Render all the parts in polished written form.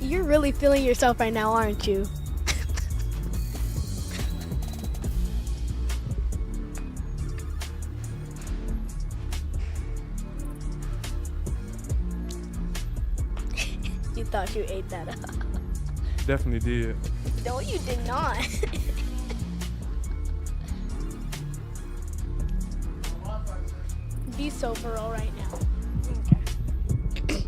You're really feeling yourself right now, aren't you? You thought you ate that up. Definitely did. No, you did not. Be sober right now. Okay.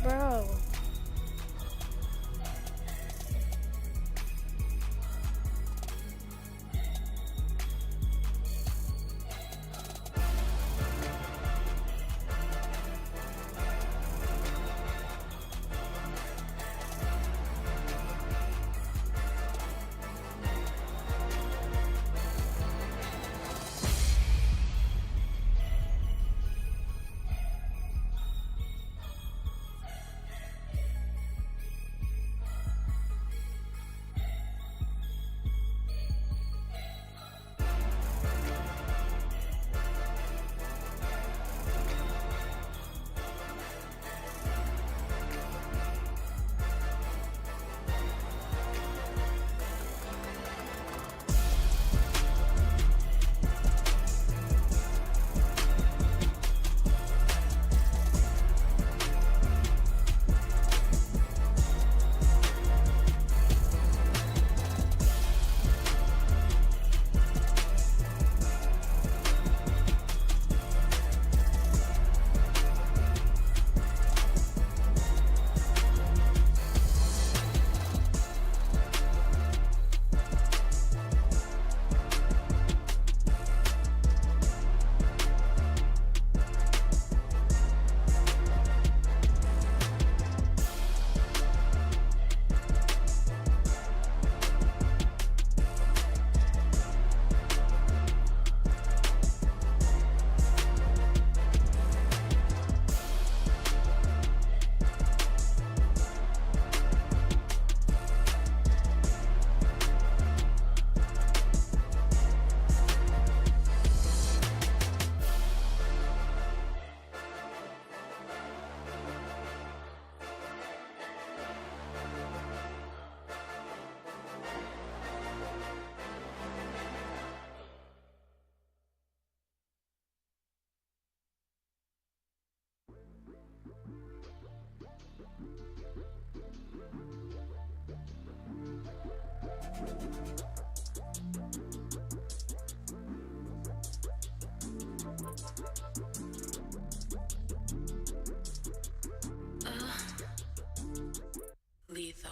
Bro. Lethal.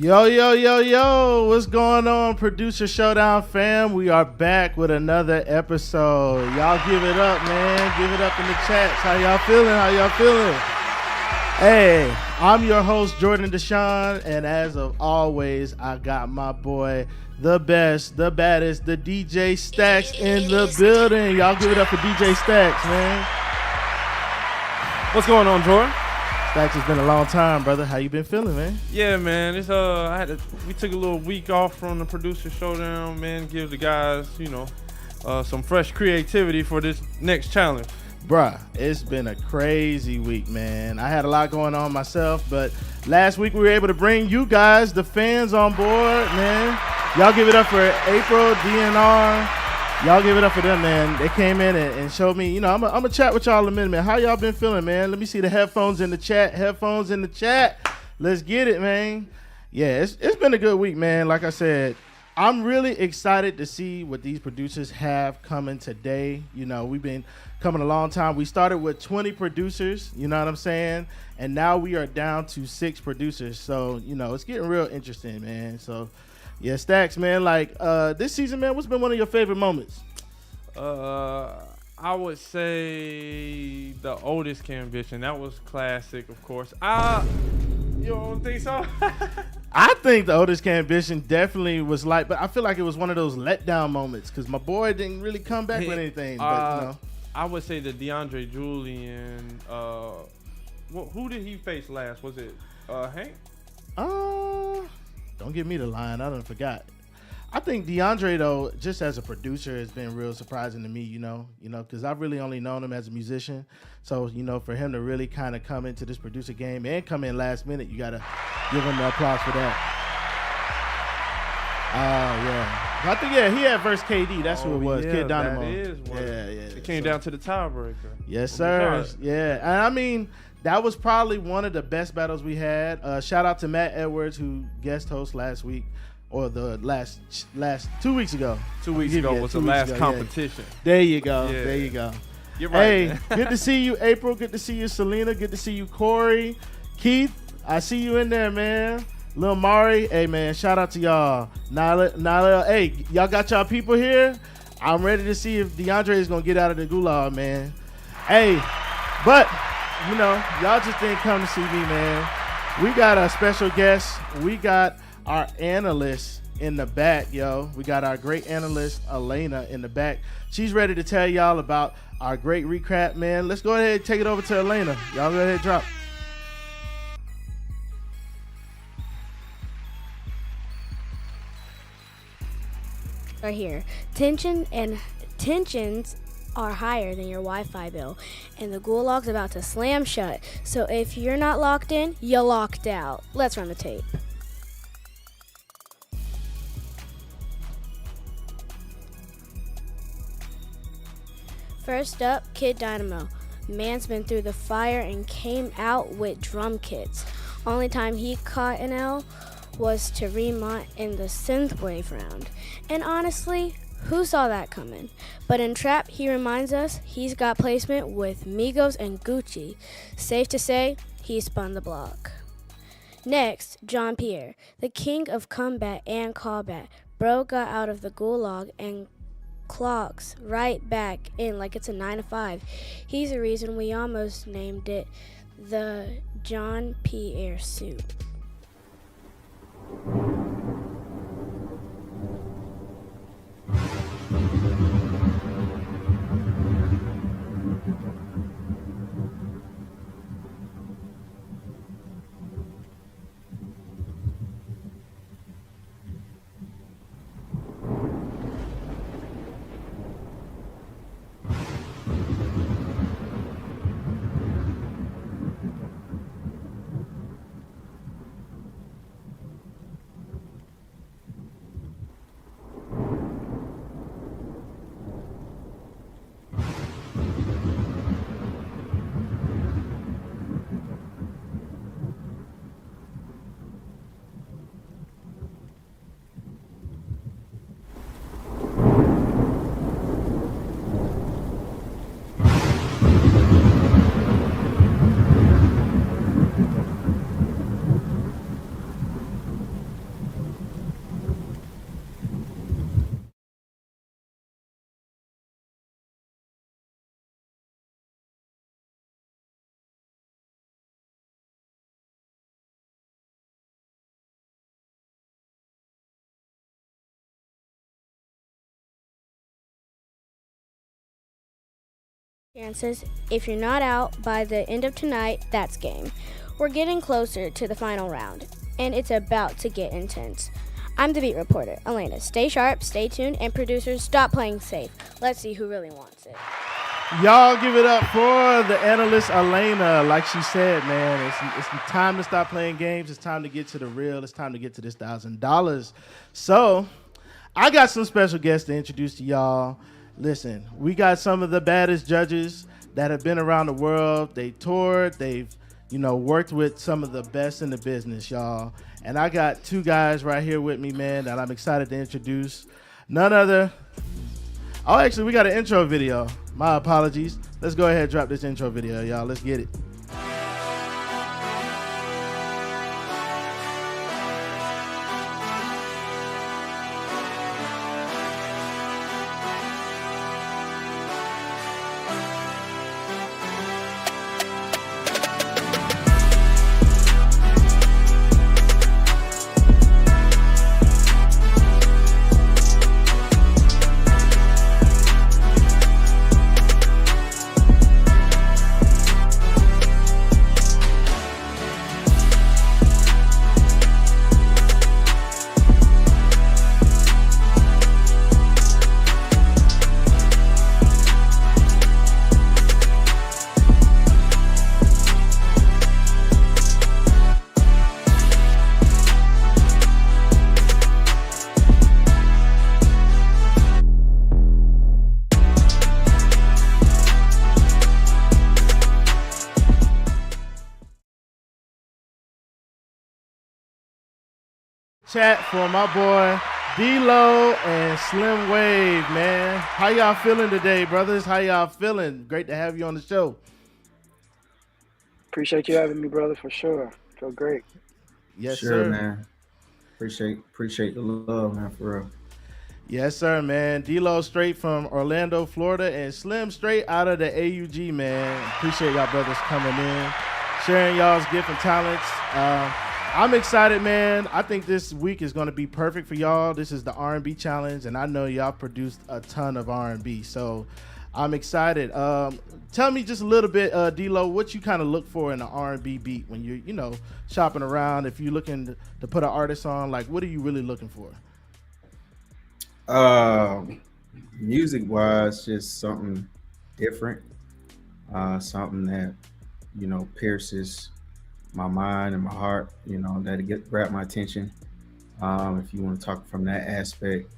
Yo, yo, yo, yo, what's going on, Producer Showdown fam? We are back with another episode. Y'all give it up, man. Give it up in the chats. How y'all feeling? How y'all feeling? Hey, I'm your host, Jordan Deshaun, and as of always, I got my boy, the best, the baddest, the DJ Stacks in the building. Y'all give it up for DJ Stacks, man. What's going on, Jordan? Stacks, it's been a long time, brother. How you been feeling, man? Yeah, man. It's we took a little week off from the Producer Showdown, man. Give the guys, some fresh creativity for this next challenge. Bruh, it's been a crazy week, man. I had a lot going on myself, but last week we were able to bring you guys, the fans, on board, man. Y'all give it up for April, DNR. Y'all give it up for them, man. They came in and showed me, I'm going to chat with y'all in a minute, man. How y'all been feeling, man? Let me see the headphones in the chat. Headphones in the chat. Let's get it, man. Yeah, it's been a good week, man. Like I said, I'm really excited to see what these producers have coming today. We've been coming a long time. We started with 20 producers, you know what I'm saying? And now we are down to 6 producers. So, it's getting real interesting, man. So, yeah, Stacks, man, this season, man, what's been one of your favorite moments? I would say the Otis Cambition. That was classic, of course. You don't think so? I think the Otis Cambition definitely was but I feel like it was one of those letdown moments because my boy didn't really come back with anything. But, I would say the DeAndre Julian. Who did he face last? Was it Hank? Don't give me the line. I done forgot. I think DeAndre, though, just as a producer, has been real surprising to me, because I've really only known him as a musician. So, for him to really kind of come into this producer game and come in last minute, you got to give him the applause for that. Yeah. I think, he had versus KD. That's who it was, Kid Dynamo. That is one. Yeah. It came down to the tiebreaker. Yes, sir. Yeah. And I mean, that was probably one of the best battles we had. Shout out to Matt Edwards, who guest host last week, or the last 2 weeks ago. 2 weeks ago was the last competition. Yeah. There you go. Yeah. There you go. You're right. Hey, good to see you, April. Good to see you, Selena. Good to see you, Corey. Keith, I see you in there, man. Lil Mari, hey, man, shout out to y'all. Nyla, hey, y'all got y'all people here? I'm ready to see if DeAndre is going to get out of the gulag, man. Hey, but, y'all just didn't come to see me, man. We got a special guest. We got our analyst in the back, yo. We got our great analyst, Elena, in the back. She's ready to tell y'all about our great recap, man. Let's go ahead and take it over to Elena. Y'all go ahead and drop. Right here. Tensions are higher than your Wi-Fi bill, and the gulag's about to slam shut. So if you're not locked in, you're locked out. Let's run the tape. First up, Kid Dynamo. Man's been through the fire and came out with drum kits. Only time he caught an L was to Remont in the synthwave round. And honestly, who saw that coming? But in trap, he reminds us he's got placement with Migos and Gucci. Safe to say, he spun the block. Next, John Pierre, the king of combat and callback. Bro got out of the gulag and clocks right back in like it's a 9 to 5. He's the reason we almost named it the John Pierre suit. Chances, if you're not out by the end of tonight, that's game. We're getting closer to the final round, and it's about to get intense. I'm the beat reporter, Elena. Stay sharp, stay tuned, and producers, stop playing safe. Let's see who really wants it. Y'all give it up for the analyst Elena. Like she said, man, it's time to stop playing games. It's time to get to the real. It's time to get to this $1,000. So I got some special guests to introduce to y'all. Listen, we got some of the baddest judges that have been around the world. They toured. They've, worked with some of the best in the business, y'all. And I got two guys right here with me, man, that I'm excited to introduce. None other. Oh, actually, we got an intro video. My apologies. Let's go ahead and drop this intro video, y'all. Let's get it. Chat for my boy D-Lo and Slim Wave, man. How y'all feeling today, brothers? How y'all feeling? Great to have you on the show. Appreciate you having me, brother, for sure. Feel great. Yes, sure, sir. Man. Appreciate the love, man, for real. Yes, sir, man. D-Lo straight from Orlando, Florida, and Slim straight out of the AUG, man. Appreciate y'all brothers coming in, sharing y'all's gift and talents. I'm excited, man. I think this week is going to be perfect for y'all. This is the R&B challenge, and I know y'all produced a ton of R&B, so I'm excited. Tell me just a little bit, D-Lo, what you kind of look for in an R&B beat when you're, shopping around. If you're looking to put an artist on, like, what are you really looking for? Music-wise, just something different, something that, pierces my mind and my heart, that grab my attention. If you want to talk from that aspect,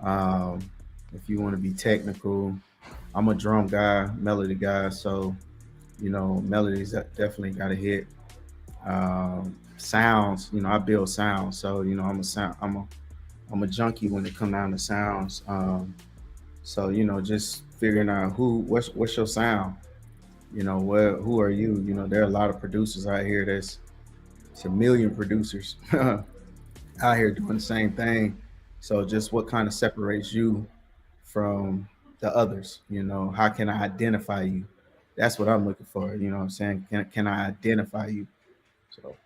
if you want to be technical, I'm a drum guy, melody guy, so melodies that definitely got to hit. Sounds, I build sounds, so I'm a junkie when it comes down to sounds. So just figuring out what's your sound. Who are you? There are a lot of producers out here. It's a million producers out here doing the same thing. So just what kind of separates you from the others? How can I identify you? That's what I'm looking for. You know what I'm saying? Can I identify you? So.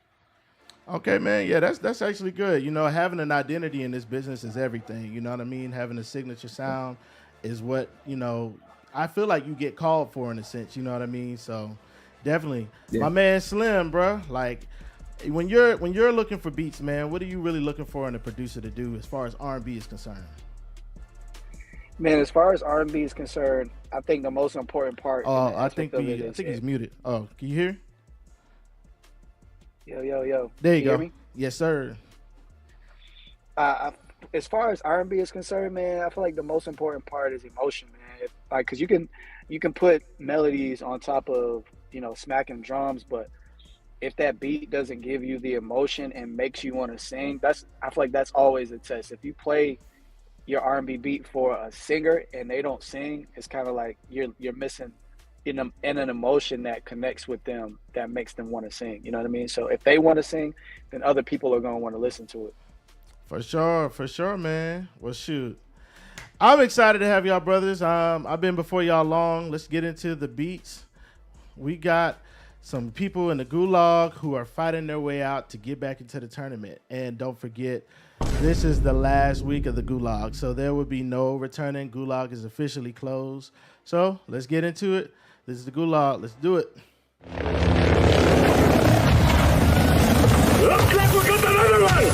Okay, man. Yeah, that's actually good. Having an identity in this business is everything. You know what I mean? Having a signature sound is what, I feel like you get called for in a sense. You know what I mean? So definitely. Yeah. My man Slim, bro. Like when you're looking for beats, man, what are you really looking for in a producer to do as far as R&B is concerned? Man, as far as R&B is concerned, I think the most important part. Oh, I think he's muted. Oh, can you hear? Yo. There you go. Hear me? Yes, sir. As far as R&B is concerned, man, I feel like the most important part is emotion, man. Because you can put melodies on top of smacking drums, but if that beat doesn't give you the emotion and makes you want to sing, I feel like that's always a test. If you play your R&B beat for a singer and they don't sing, it's kind of like you're missing in an emotion that connects with them, that makes them want to sing. You know what I mean? So if they want to sing, then other people are going to want to listen to it. For sure, man. Well, shoot. I'm excited to have y'all brothers. I've been before y'all long. Let's get into the beats. We got some people in the gulag who are fighting their way out to get back into the tournament. And don't forget, this is the last week of the gulag, so there will be no returning. Gulag is officially closed. So let's get into it. This is the Gulag. Let's do it. Looks like we got another one!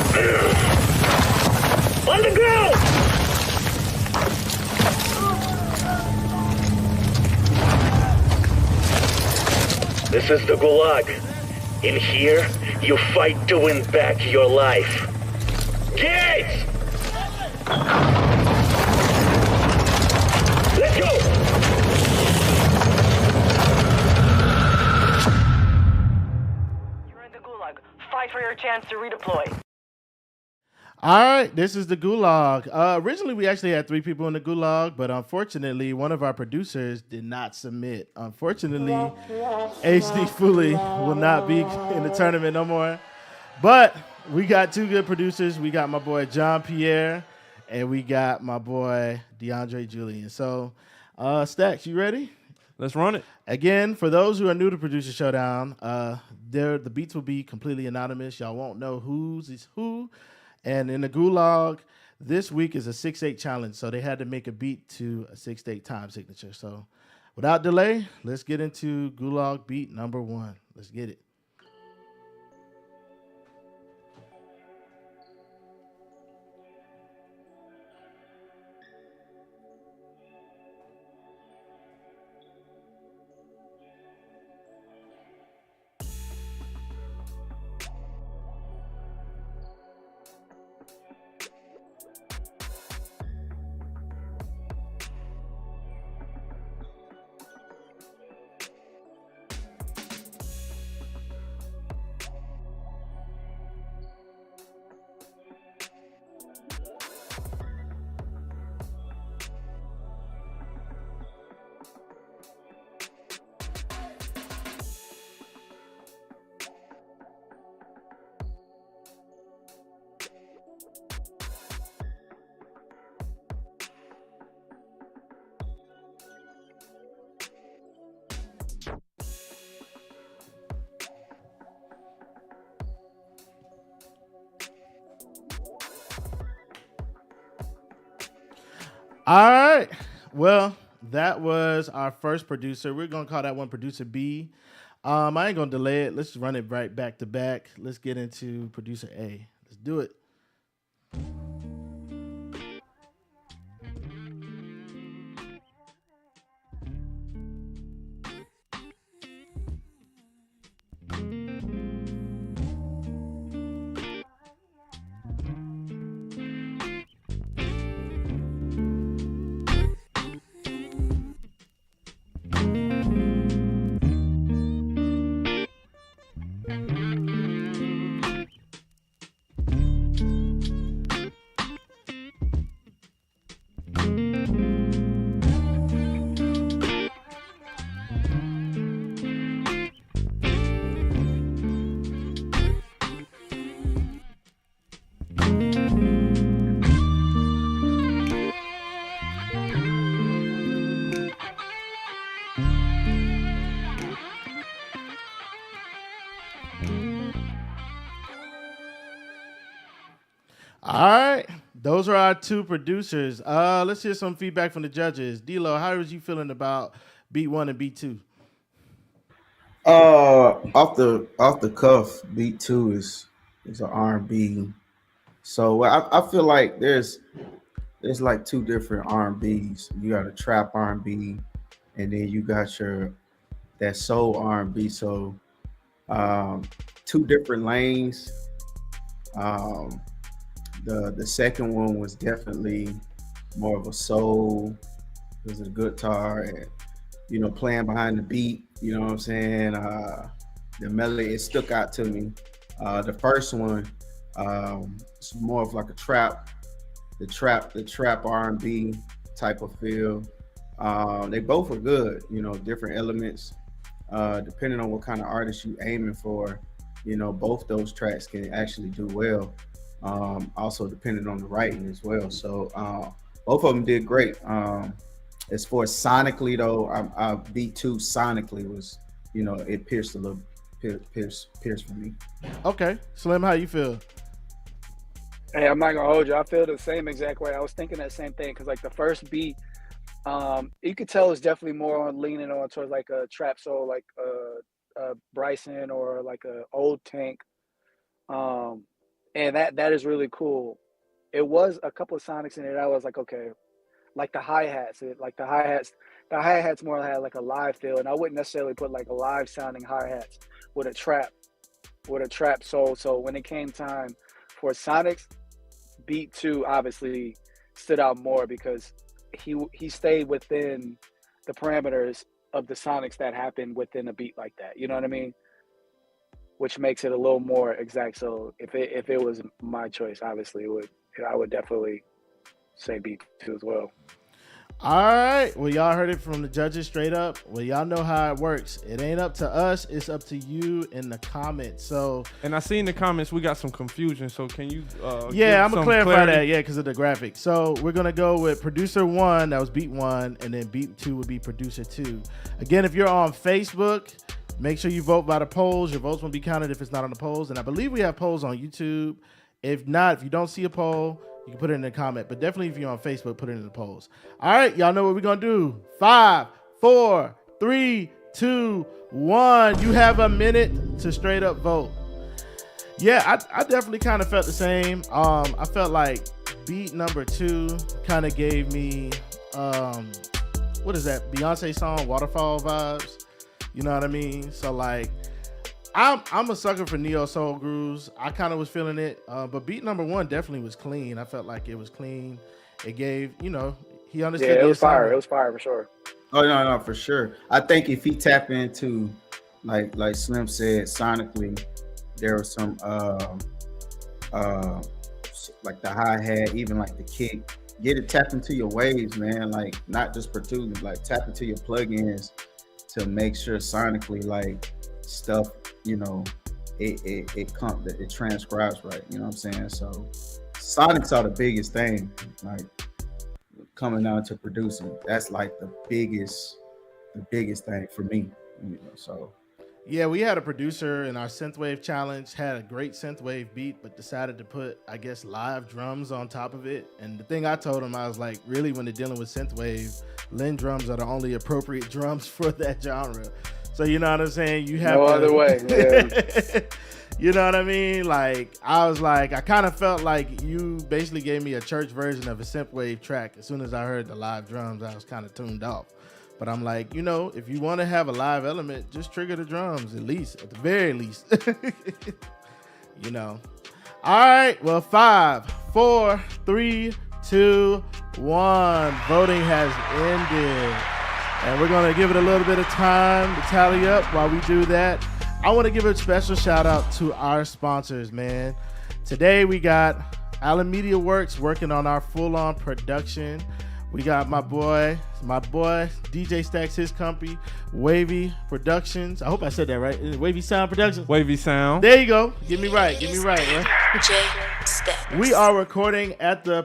On the ground! This is the Gulag. In here, you fight to win back your life. Gates! Let's go! You're in the Gulag. Fight for your chance to redeploy. All right, this is the Gulag. Originally, we actually had 3 people in the Gulag, but unfortunately, one of our producers did not submit. Unfortunately, HD Fully will not be in the tournament no more. But we got 2 good producers. We got my boy John Pierre, and we got my boy DeAndre Julian. So, Stacks, you ready? Let's run it. Again, for those who are new to Producer Showdown, the beats will be completely anonymous. Y'all won't know whose is who. And in the Gulag, this week is a 6/8 challenge, so they had to make a beat to a 6/8 time signature. So without delay, let's get into Gulag beat number 1. Let's get it. All right. Well, that was our first producer. We're going to call that one producer B. I ain't going to delay it. Let's run it right back to back. Let's get into producer A. Let's do it. All right. Those are our 2 producers. Let's hear some feedback from the judges. D-Lo, how was you feeling about beat 1 and beat 2? Off the cuff, beat 2 is an R&B. So I feel like there's like 2 different R&Bs. You got a trap R&B, and then you got that soul R&B. So 2 different lanes. The second one was definitely more of a soul. It was a guitar and, playing behind the beat, you know what I'm saying? The melody, it stuck out to me. The first one, it's more of like a trap, the trap R&B type of feel. They both are good, different elements. Depending on what kind of artist you aiming for, both those tracks can actually do well. Also depending on the writing as well. So both of them did great. As far as sonically though, I beat 2 sonically was, it pierced a little, pierced for me. Okay. Slim, how you feel? Hey, I'm not gonna hold you. I feel the same exact way. I was thinking that same thing because like the first beat, You could tell it's definitely more on leaning on towards like a trap soul, like Bryson or like a old Tank. Um, and that is really cool. It was a couple of Sonics in it. I was like, okay, like the hi hats, the hi hats more had like a live feel, and I wouldn't necessarily put like a live sounding hi hats with a trap soul. So when it came time for Sonics, Beat Two obviously stood out more because he stayed within the parameters of the Sonics that happened within a beat like that. You know what I mean? Which makes it a little more exact. So if it was my choice, obviously I would definitely say Beat Two as well. All right. Well, y'all heard it from the judges straight up. Well, y'all know how it works. It ain't up to us. It's up to you in the comments. So, And I see in the comments we got some confusion. So can you? yeah, I'm give going to some clarify clarity? that. Yeah, because of the graphic. So, we're going to go with producer 1. That was beat 1. And then beat 2 would be producer 2. Again, if you're on Facebook, make sure you vote by the polls. Your votes won't be counted if it's not on the polls. And I believe we have polls on YouTube. If not, if you don't see a poll, you can put it in the comment. But definitely if you're on Facebook, put it in the polls. All right, y'all know what we're going to do. 5, 4, 3, 2, 1. You have a minute to straight up vote. Yeah, I definitely kind of felt the same. I felt like beat number 2 kind of gave me, what is that, Beyonce song, Waterfall vibes? You know what I mean? So like, I'm a sucker for neo soul grooves. I kind of was feeling it, but beat number 1 definitely was clean. I felt like it was clean. It gave, he understood. Yeah, it the was fire. assignment. It was fire for sure. Oh no, for sure. I think if he tap into like Slim said, sonically, there was some like the hi-hat, even like the kick. Get it tapped into your waves, man. Like not just produce, like tap into your plugins to make sure sonically like stuff, it transcribes right. You know what I'm saying? So sonics are the biggest thing, like coming down to producing. That's like the biggest thing for me. So Yeah, we had a producer in our synthwave challenge, had a great synthwave beat, but decided to put, I guess, live drums on top of it. And the thing I told him, I was like, really, when they're dealing with synthwave, Lin drums are the only appropriate drums for that genre. So you know what I'm saying? You have No other way. Yeah. You know what I mean? Like, I was like, I kind of felt like you basically gave me a church version of a synthwave track. As soon as I heard the live drums, I was kind of tuned off. But I'm like, if you want to have a live element, just trigger the drums, at the very least. All right. Well, 5, 4, 3, 2, 1. Voting has ended. And we're going to give it a little bit of time to tally up while we do that. I want to give a special shout out to our sponsors, man. Today we got Allen Media Works working on our full-on production. We got my boy, DJ Stacks, his company, Wavy Productions. I hope I said that right. Wavy Sound Productions. Wavy Sound. There you go. Get me right, man. We are recording at the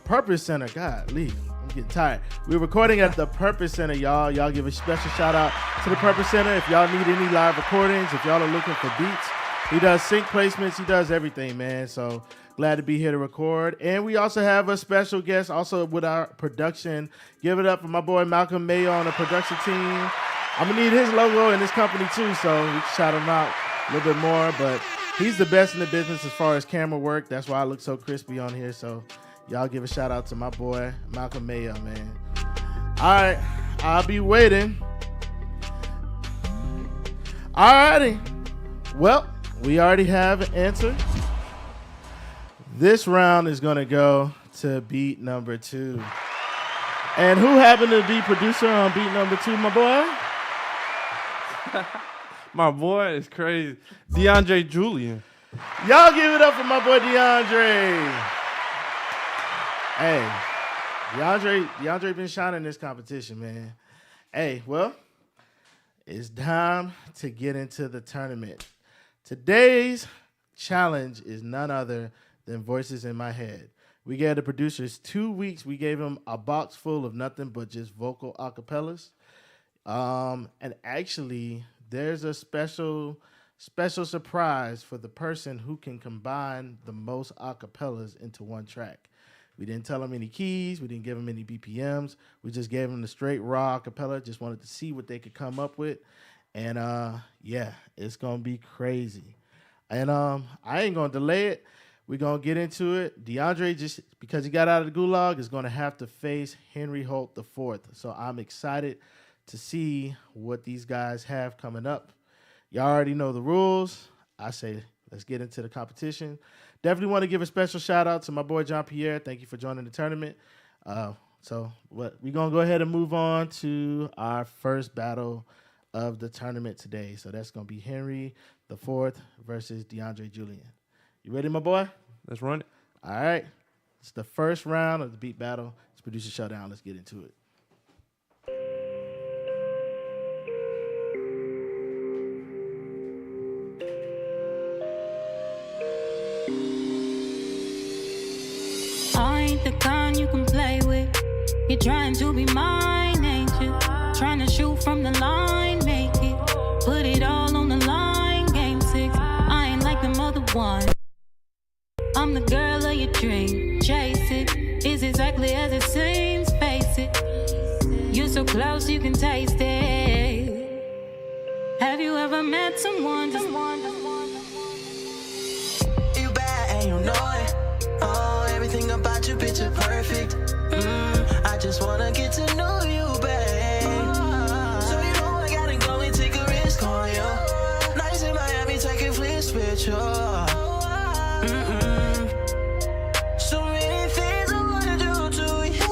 Purpose Center. Golly, I'm getting tired. We're recording at the Purpose Center, y'all. Y'all give a special shout out to the Purpose Center. If y'all need any live recordings, if y'all are looking for beats, he does sync placements. He does everything, man. So glad to be here to record. And we also have a special guest also with our production. Give it up for my boy Malcolm Mayo on the production team. I'm going to need his logo in this company too, so we can shout him out a little bit more. But he's the best in the business as far as camera work. That's why I look so crispy on here. So y'all give a shout out to my boy Malcolm Mayo, man. All right, I'll be waiting. All righty. Well, we already have an answer. This round is going to go to beat number 2. And who happened to be producer on beat number 2, my boy? My boy is crazy. DeAndre Julian. Y'all give it up for my boy DeAndre. Hey, DeAndre been shining in this competition, man. Hey, well, it's time to get into the tournament. Today's challenge is none other than Voices in My Head. We gave the producers 2 weeks. We gave them a box full of nothing but just vocal acapellas. And actually, there's a special surprise for the person who can combine the most acapellas into one track. We didn't tell them any keys. We didn't give them any BPMs. We just gave them the straight raw acapella. Just wanted to see what they could come up with. And yeah, it's gonna be crazy. And I ain't gonna delay it. We're gonna get into it. DeAndre, just because he got out of the gulag, is gonna have to face Henry Holt the fourth. So I'm excited to see what these guys have coming up. Y'all already know the rules. I say let's get into the competition. Definitely want to give a special shout out to my boy John Pierre. Thank you for joining the tournament. We're gonna go ahead and move on to our first battle of the tournament today. So that's gonna be Henry the fourth versus DeAndre Julian. You ready, my boy? Let's run it. All right. It's the first round of the beat battle. It's Producer Showdown. Let's get into it. I ain't the kind you can play with. You're trying to be mine, ain't you? Trying to shoot from the line, make it. Put it all on the line, game 6. I ain't like them other ones. I'm the girl of your dream. Chase it. It's exactly as it seems, face it. You're so close you can taste it. Have you ever met someone just You bad and you know it. Oh, everything about you, picture perfect. I just wanna get to know you, babe. So you know I gotta go and take a risk on you. Nice in Miami, taking flips with you. So many things I wanna do to you.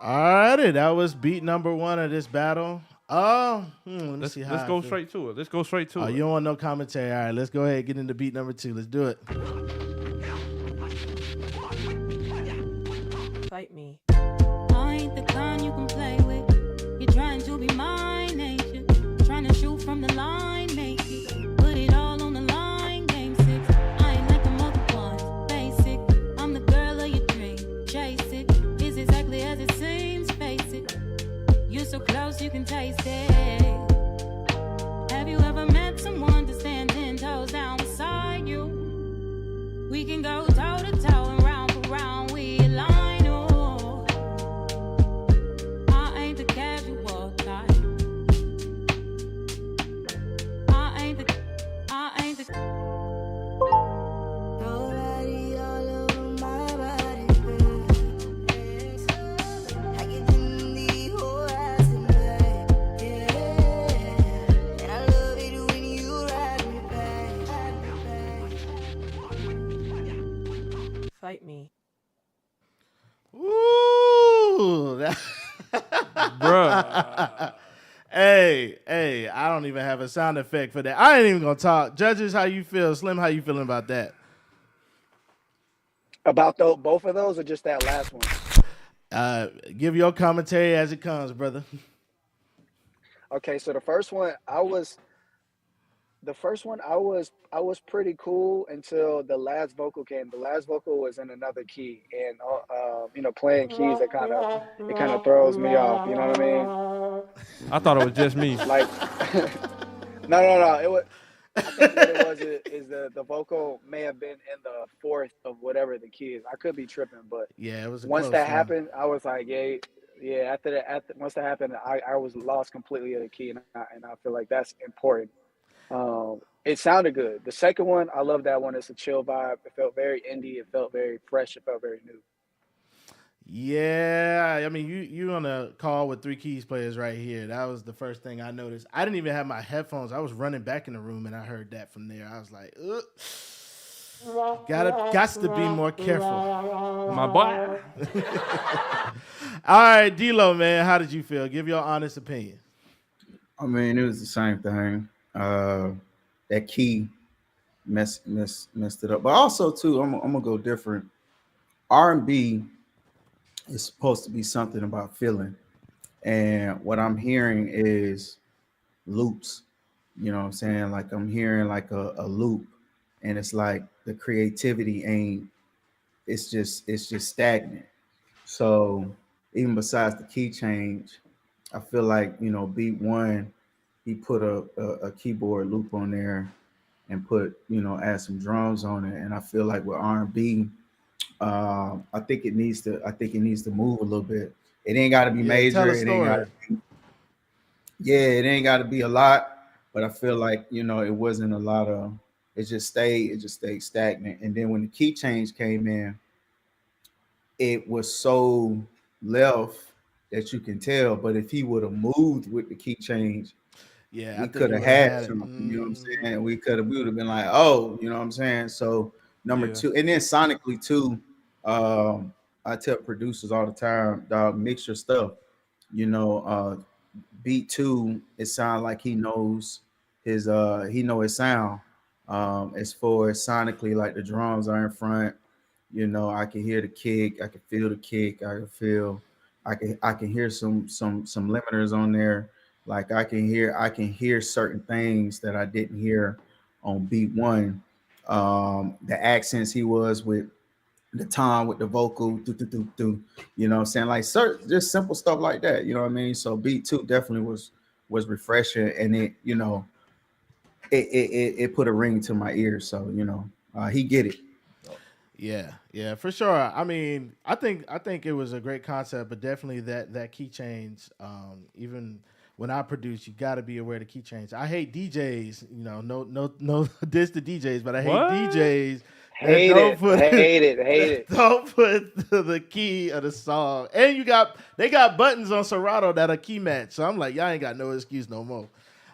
Alrighty, that was beat number one of this battle. Let me see how Let's go straight to it. Let's go straight to it. You don't want no commentary. All right, let's go ahead and get into beat number 2. Let's do it. Fight me. I ain't the kind you can play with. You're trying to be mine, ain't you? Trying to shoot from the line, make it. Put it all on the line, game 6. I ain't like the other ones, basic. I'm the girl of your dream, chase it. It's exactly as it seems, face it. You're so close you can taste it. Have you ever met someone to stand 10 toes down beside you? We can go toe to toe and round for round, we align. Oh, I ain't the casual type. I ain't the. Nobody all over my body, baby. I get in the horizon, baby. Yeah. And I love it when you ride me back. Fight me. Ooh. Bruh. Hey, I don't even have a sound effect for that. I ain't even gonna talk. Judges, how you feel? Slim, how you feeling about that? About both of those or just that last one? Give your commentary as it comes, brother. Okay, so the first one I was pretty cool until the last vocal came. The last vocal was in another key, and playing keys that kind of throws me off. You know what I mean? I thought it was just me. Like, no. It was. I think what it was is the vocal may have been in the fourth of whatever the key is. I could be tripping, but Yeah, it was. Once that happened, I was like, yeah. Once that happened, I was lost completely of the key, and I feel like that's important. It sounded good. The second one, I love that one. It's a chill vibe. It felt very indie. It felt very fresh. It felt very new. Yeah, I mean, you on a call with 3 keys players right here. That was the first thing I noticed. I didn't even have my headphones. I was running back in the room, and I heard that from there. I was like, ugh. Got to be more careful. My boy. All right, D-Lo, man, how did you feel? Give your honest opinion. I mean, it was the same thing. That key messed it up. But also, too, I'm gonna go different. R&B is supposed to be something about feeling, and what I'm hearing is loops. You know what I'm saying? Like I'm hearing like a loop, and it's like the creativity ain't. It's just stagnant. So even besides the key change, I feel like beat one, he put a keyboard loop on there, and put, add some drums on it. And I feel like with R&B, I think it needs to move a little bit. It ain't got to be Tell major. a It ain't got story. to it ain't got to be a lot. But I feel like it wasn't a lot of. It just stayed stagnant. And then when the key change came in, it was so left that you can tell. But if he would have moved with the key change, Yeah, I we think could you have would have had had it. something. You know what I'm saying? We would have been like, oh, you know what I'm saying? So number Yeah. two, and then sonically too, I tell producers all the time, dog, mix your stuff. Beat two, it sounds like he knows his sound. As far as sonically, like the drums are in front, I can hear the kick, I can feel the kick, I can hear some limiters on there. Like I can hear certain things that I didn't hear on beat one. The accents he was with, the time with the vocal, what I'm saying? Like certain just simple stuff like that, you know what I mean? So beat two definitely was refreshing, and it put a ring to my ear. So he get it. Yeah, for sure. I mean, I think it was a great concept, but definitely that key change. Even when I produce, you got to be aware of the key change. I hate DJs. No diss to DJs, but I hate What? DJs Hate it. don't put the key of the song. And they got buttons on Serato that are key match. So I'm like, y'all ain't got no excuse no more.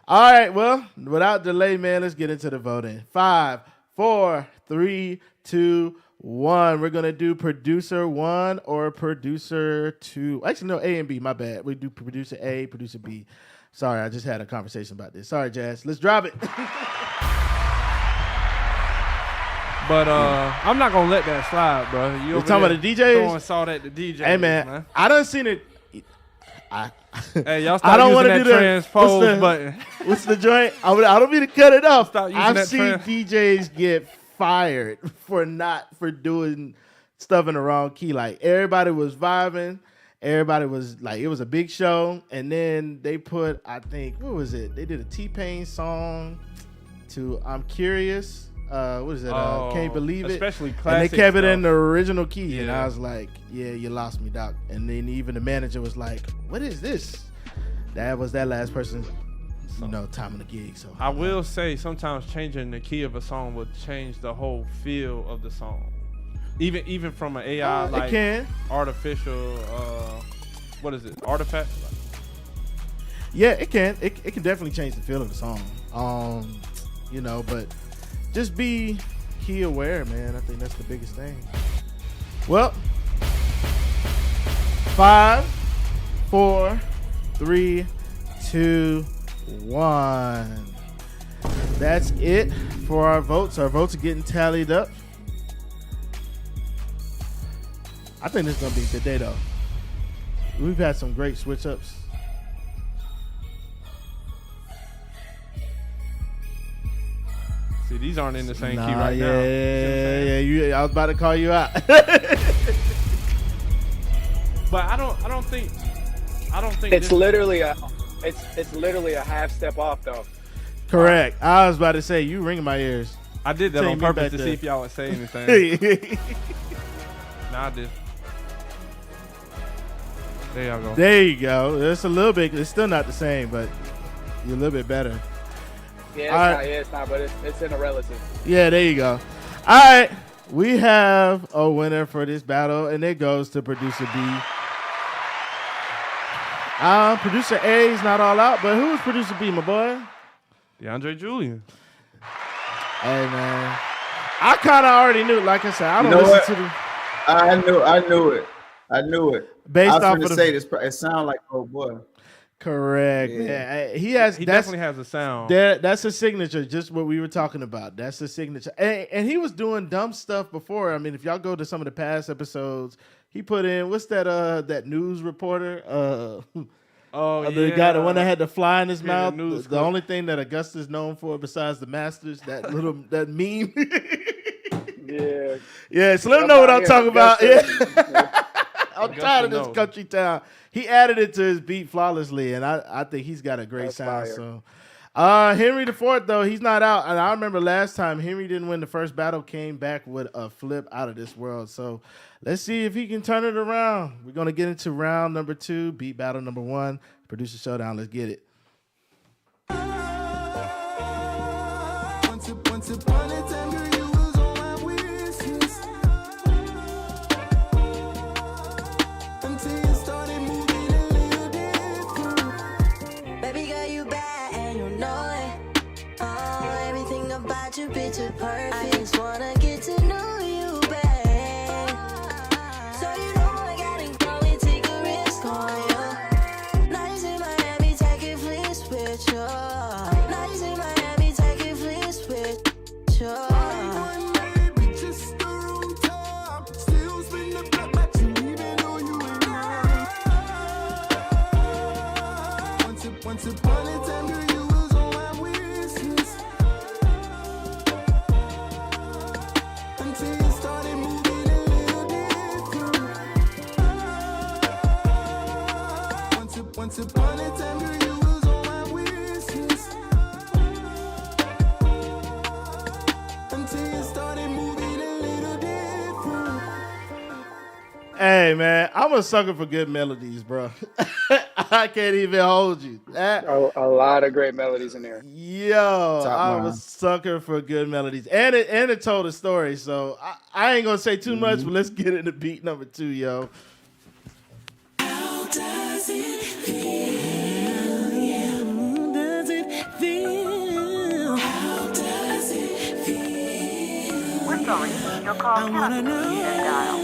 All right, well, without delay, man, let's get into the voting. 5, 4, 3, 2, 1. We're gonna do producer 1 or producer 2. Actually, no, A and B. My bad. We do producer A, producer B. Sorry, I just had a conversation about this. Sorry, Jazz. Let's drop it. But I'm not gonna let that slide, bro. You talking about the DJs? Throwing salt at the DJs, Hey, man. I done seen it. Hey, y'all I stop don't using wanna that do the- transpose button. What's the joint? I don't mean to cut it off. Stop using I've that seen DJs get fired for doing stuff in the wrong key. Like everybody was vibing, everybody was like, it was a big show, and then they put, I think, what was it? They did a T-Pain song to "I'm Curious." What is it? Can't You Believe It? Especially And they classic kept it in stuff. the original key, and Yeah. I was like, "Yeah, you lost me, doc." And then even the manager was like, "What is this?" That was that last person, time of the gig. So I will say sometimes changing the key of a song will change the whole feel of the song. Even from an AI like it can. artificial what is it? Artifact? Yeah, it can. It can definitely change the feel of the song. But just be key aware, man. I think that's the biggest thing. Well, 5, 4, 3, 2, 1. That's it for our votes. Our votes are getting tallied up. I think this is going to be a good day, though. We've had some great switch-ups. See, these aren't in the same key Nah, right now. Yeah. I was about to call you out. But I don't think It's literally a half step off though. Correct. I was about to say, you ringing my ears. I did that Take on me purpose back to there. see if y'all would say anything. Nah, I did. There y'all go. There you go. It's a little bit. It's still not the same, but you're a little bit better. Yeah, it's not, but it's in a relative. Yeah, there you go. All right. We have a winner for this battle, and it goes to producer B. Producer A is not all out, but who is producer B, my boy? DeAndre Julian. Hey, man. I kind of already knew. Like I said, I don't You know listen what? to the... I knew it. Based I was off going of to the- say this. It sounds like, oh boy. Correct, Yeah. man. He definitely has a sound. That's a signature, just what we were talking about. That's a signature. And he was doing dumb stuff before. I mean, if y'all go to some of the past episodes, he put in, what's that news reporter? The guy, the one that had the fly in his Yeah, the mouth. news The clip. only thing that Augusta is known for besides the Masters, that meme. Yeah. Yeah, so let him know what I'm talking about. Yeah. Yeah. I'm Augusta tired of this knows. country town. He added it to his beat flawlessly, and I think he's got a great That's sound. fire. So, Henry the Fourth though, he's not out. And I remember last time Henry didn't win the first battle, came back with a flip out of this world. So let's see if he can turn it around. We're gonna get into round number 2, beat battle number 1, producer showdown. Let's get it. Once upon a time, girl, you was on my wish list. Until you started moving a little different. Baby girl, you bad and you know it. Oh, everything about you, picture perfect. I just wanna get to know you, babe. So you know I gotta go and take a risk on you. Nights in Miami, taking fleece with you. Nights in Miami, taking fleece with you. One baby, just the room top. Still spin the block, but you even know you ain't mine. Once upon a time, girl, you was on my wish list. Until you started moving a little different. Once upon a time, girl, you was on my wish list. Until you started moving a little different. Hey man, I'm a sucker for good melodies, bro. I can't even hold you. A lot of great melodies in there. Yo, Top I'm a line. sucker for good melodies, and it told a story. So I ain't gonna say too much, but let's get into beat number 2, yo. How does it feel? Yeah. How does it feel? How does it feel? We're sorry, your call cannot be received as dialed.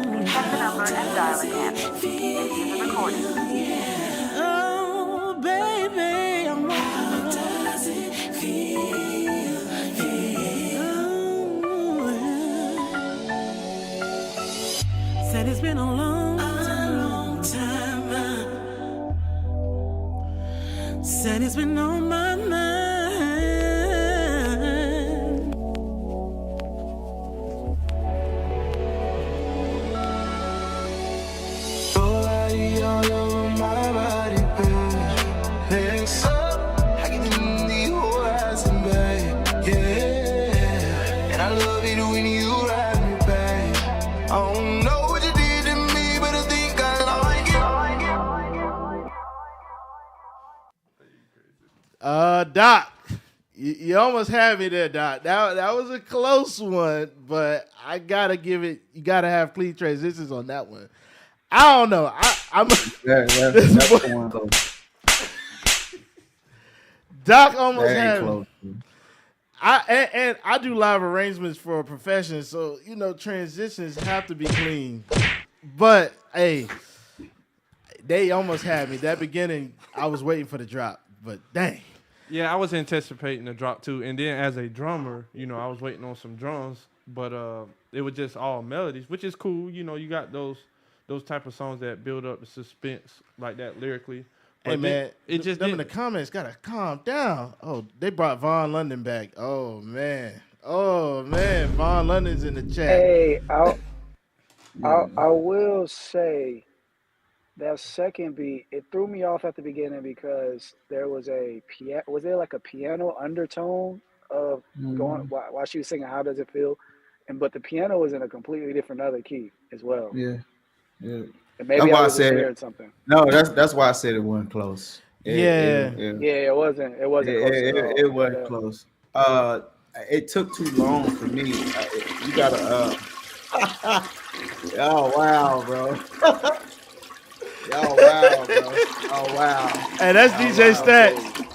Please check the number and dial again. Review the recording. Oh, baby, how does it feel? Said it's been a long time. Said it's been on my mind. Your body all over my body, babe. Legs up, I get in the horizon, babe. Yeah, and I love it when you ride me, babe. I don't know what you did to me, but I think I like it. Doc, you almost had me there, Doc. That was a close one, but I gotta give it. You gotta have clean transitions on that one. I don't know. I'm That's the one though. Doc almost That ain't had me. close. And I do live arrangements for a profession, so transitions have to be clean. But hey, they almost had me. That beginning, I was waiting for the drop, but dang. Yeah, I was anticipating the drop too, and then as a drummer, I was waiting on some drums, but it was just all melodies, which is cool. You got those type of songs that build up the suspense like that lyrically. But Hey man, it just them in didn't. the comments gotta calm down. Oh, they brought Von London back. Oh man, Von London's in the chat. Hey, I will say that second beat, it threw me off at the beginning because there was was there like a piano undertone of going while she was singing "How Does It Feel," but the piano was in a completely different other key as well. Yeah. And That's maybe why I I was just said hearing it. something. No, that's why I said it wasn't close. Yeah. Yeah, it wasn't close at all. It wasn't close. It took too long for me. You gotta. Oh wow, bro. Oh wow, bro. Oh wow. Hey, that's DJ wow, Stacks. baby.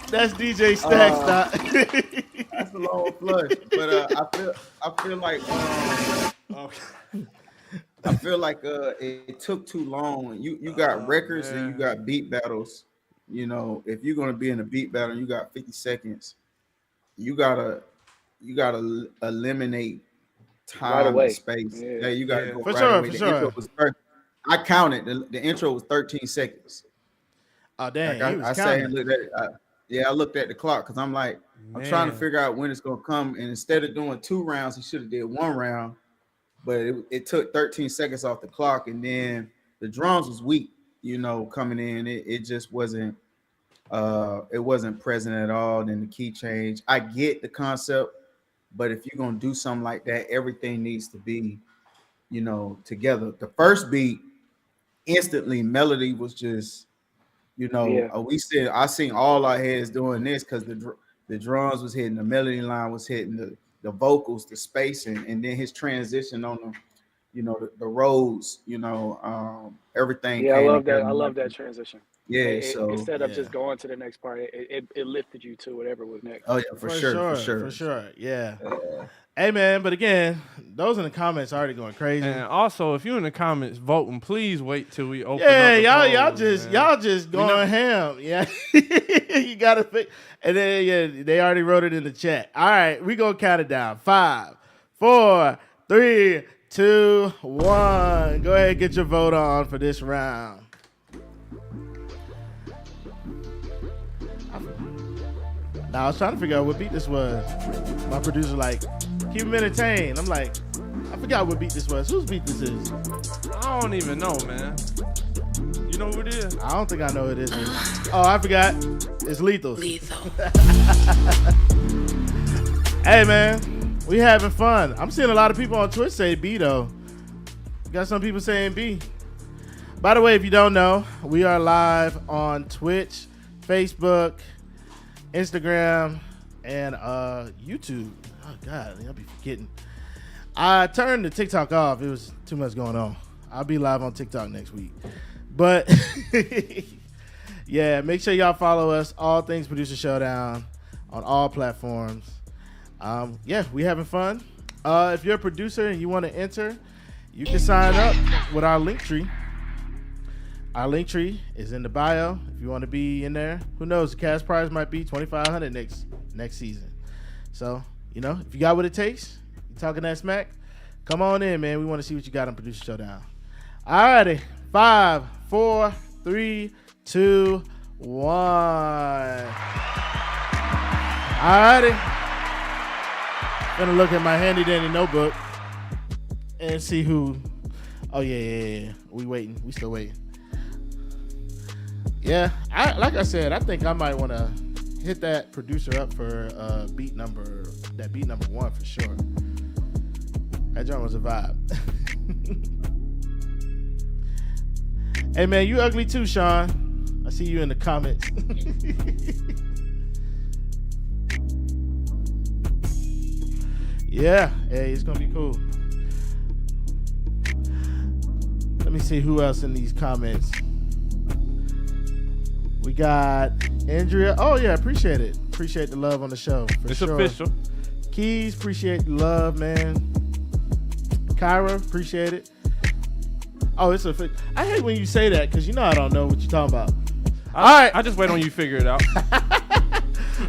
That's DJ Stacks. Doc. That's a long flush, but I feel like I feel like it took too long. You got records and you got beat battles. If you're gonna be in a beat battle, you got 50 seconds. You gotta eliminate Right time and away. space. Yeah. Yeah, you gotta go For right sure, away. for The sure. intro was I counted the intro was 13 seconds. Oh dang, Like he was I sat counting. and looked at it. I looked at the clock because I'm like, I'm trying to Man. figure out when it's gonna come. And instead of doing 2 rounds, he should have did 1 round. But it took 13 seconds off the clock, and then the drums was weak, coming in. It just wasn't. It wasn't present at all. Then the key change. I get the concept, but if you're gonna do something like that, everything needs to be, together. The first beat, instantly, melody was just, Yeah. I seen all our heads doing this because the drums was hitting, the melody line was hitting, the vocals, the spacing, and then his transition on the, the roads, everything Yeah, I came love that. together. I love that transition. Yeah, so Instead of Yeah. just going to the next part, it lifted you to whatever was next. oh yeah, for sure, for sure. For sure. Yeah. Hey man, but again, those in the comments already going crazy. And also, if you're in the comments voting, please wait till we open. Yeah, up the y'all polls, man. just going ham. Yeah. You gotta pick. And then they already wrote it in the chat. All right, we gonna count it down. 5, 4, 3, 2, 1. Go ahead and get your vote on for this round. Now I was trying to figure out what beat this was. My producer like, keep him entertained. I'm like, I forgot what beat this was. Whose beat this is? I don't even know, man. You know who it is? I don't think I know who it is. Oh, I forgot. It's Lethal. Hey, man. We having fun. I'm seeing a lot of people on Twitch say B, though. Got some people saying B. By the way, if you don't know, we are live on Twitch, Facebook, Instagram, and YouTube. Oh, God. I'll be forgetting. I turned the TikTok off. It was too much going on. I'll be live on TikTok next week. But, yeah, make sure y'all follow us, All Things Producer Showdown, on all platforms. Yeah, we having fun. If you're a producer and you want to enter, you can sign up with our link tree. Our link tree is in the bio. If you want to be in there, who knows? The cash prize might be $2,500 next season. So, if you got what it takes, you talking that smack, come on in, man. We want to see what you got on Producer Showdown. All righty. 5, 4, 3, 2, 1. All righty. Gonna look at my handy dandy notebook and see who. Oh yeah. We waiting. We still waiting. Yeah, like I said, I think I might want to hit that producer up for beat number 1 for sure. That joint was a vibe. Hey man, you ugly too, Sean. I see you in the comments. Yeah, hey, it's gonna be cool. Let me see who else in these comments. We got Andrea. Oh yeah, appreciate it. Appreciate the love on the show. For It's sure. official. Keys, appreciate the love, man. Kyra, appreciate it. Oh, it's official. I hate when you say that because I don't know what you're talking about. All right. I just wait on you figure it out.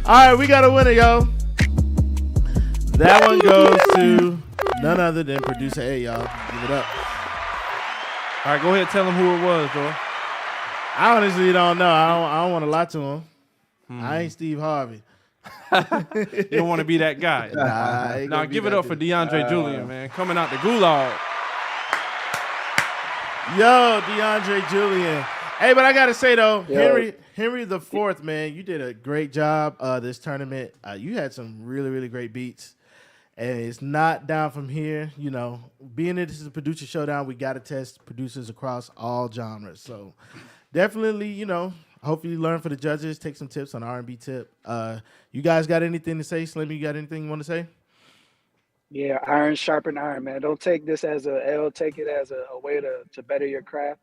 All right, we got a winner, yo. That one goes to none other than producer A, y'all. Give it up. All right, go ahead and tell him who it was, bro. I honestly don't know. I don't want to lie to him. I ain't Steve Harvey. You don't want to be that guy. Nah, give it up for DeAndre Julian, man. Coming out the gulag. Yo, DeAndre Julian. Hey, but I got to say, though, Henry the Fourth, man, you did a great job this tournament. You had some really, really great beats. And it's not down from here. Being that this is a producer showdown, we got to test producers across all genres. So definitely, hopefully learn for the judges, take some tips on R&B tip. You guys got anything to say? Slim, you got anything you want to say? Yeah, iron sharpen iron, man. Don't take this as a L. Take it as a way to better your craft.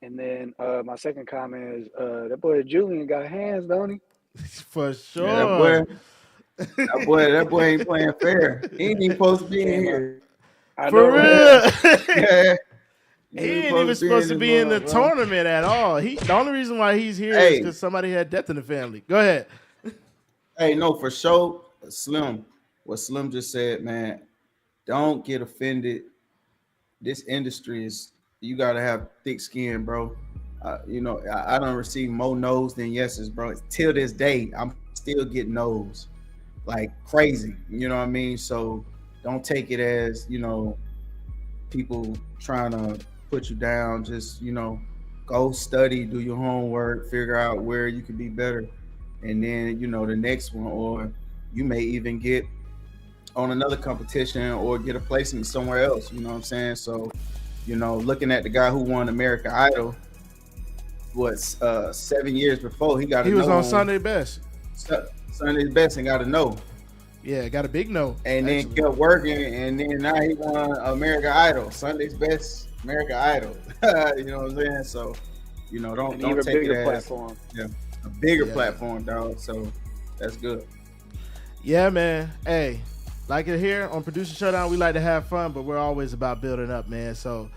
And then my second comment is that boy Julian got hands, don't he? For sure. Yeah, that boy ain't playing fair. He ain't even supposed to be in here. For real. Yeah. He ain't even supposed to be in the tournament at all. The only reason why he's here is because somebody had death in the family. Go ahead. Hey, no, for sure, Slim. What Slim just said, man, don't get offended. This industry you got to have thick skin, bro. I don't receive more no's than yeses, bro. Till this day, I'm still getting no's like crazy. You know what I mean? So don't take it as, people trying to put you down. Just, go study, do your homework, figure out where you can be better, and then the next one, or you may even get on another competition or get a placement somewhere else. You know what I'm saying? So, looking at the guy who won American Idol, 7 years before, he got He was on Sunday Best. Sunday's Best and got a no. Yeah, got a big no. And then kept working, and then now he won American Idol, Sunday's Best, American Idol. You know what I'm saying? So, don't take it as platform. A bigger platform, dog. So that's good. Yeah, man. Hey, like it here on Producer Showdown, we like to have fun, but we're always about building up, man. So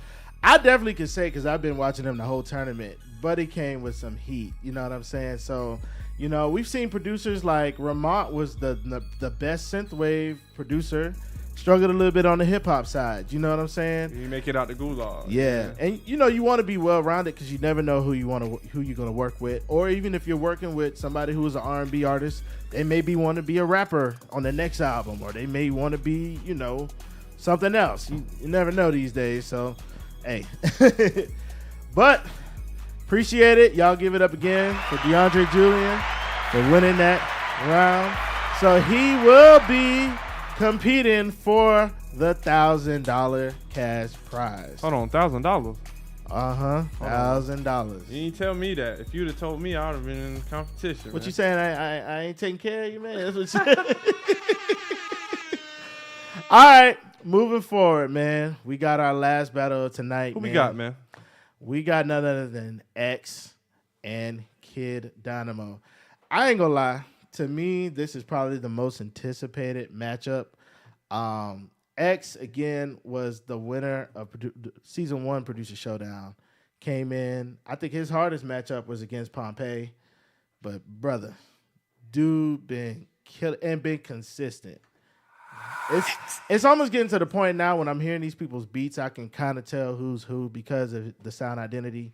I definitely can say, because I've been watching him the whole tournament, Buddy came with some heat. You know what I'm saying? So, we've seen producers like Ramont was the best synthwave producer, struggled a little bit on the hip hop side. You know what I'm saying? You make it out the gulag. Yeah. And you want to be well rounded, because you never know who you're gonna work with, or even if you're working with somebody who is an R&B artist, they may want to be a rapper on the next album, or they may want to be something else. You never know these days. So, hey, but appreciate it. Y'all give it up again for DeAndre Julian for winning that round. So he will be competing for the $1,000 cash prize. Hold on, $1,000. $1,000. You didn't tell me that. If you'd have told me, I would have been in competition. What man. you saying? I ain't taking care of you, man. That's what you All right, moving forward, man. We got our last battle of tonight. Who we got, man? We got none other than X and Kid Dynamo. I ain't gonna lie. To me, this is probably the most anticipated matchup. X, again, was the winner of Season 1 Producer Showdown. Came in. I think his hardest matchup was against Pompeii. But, brother, dude been killing and been consistent. It's almost getting to the point now when I'm hearing these people's beats, I can kind of tell who's who because of the sound identity.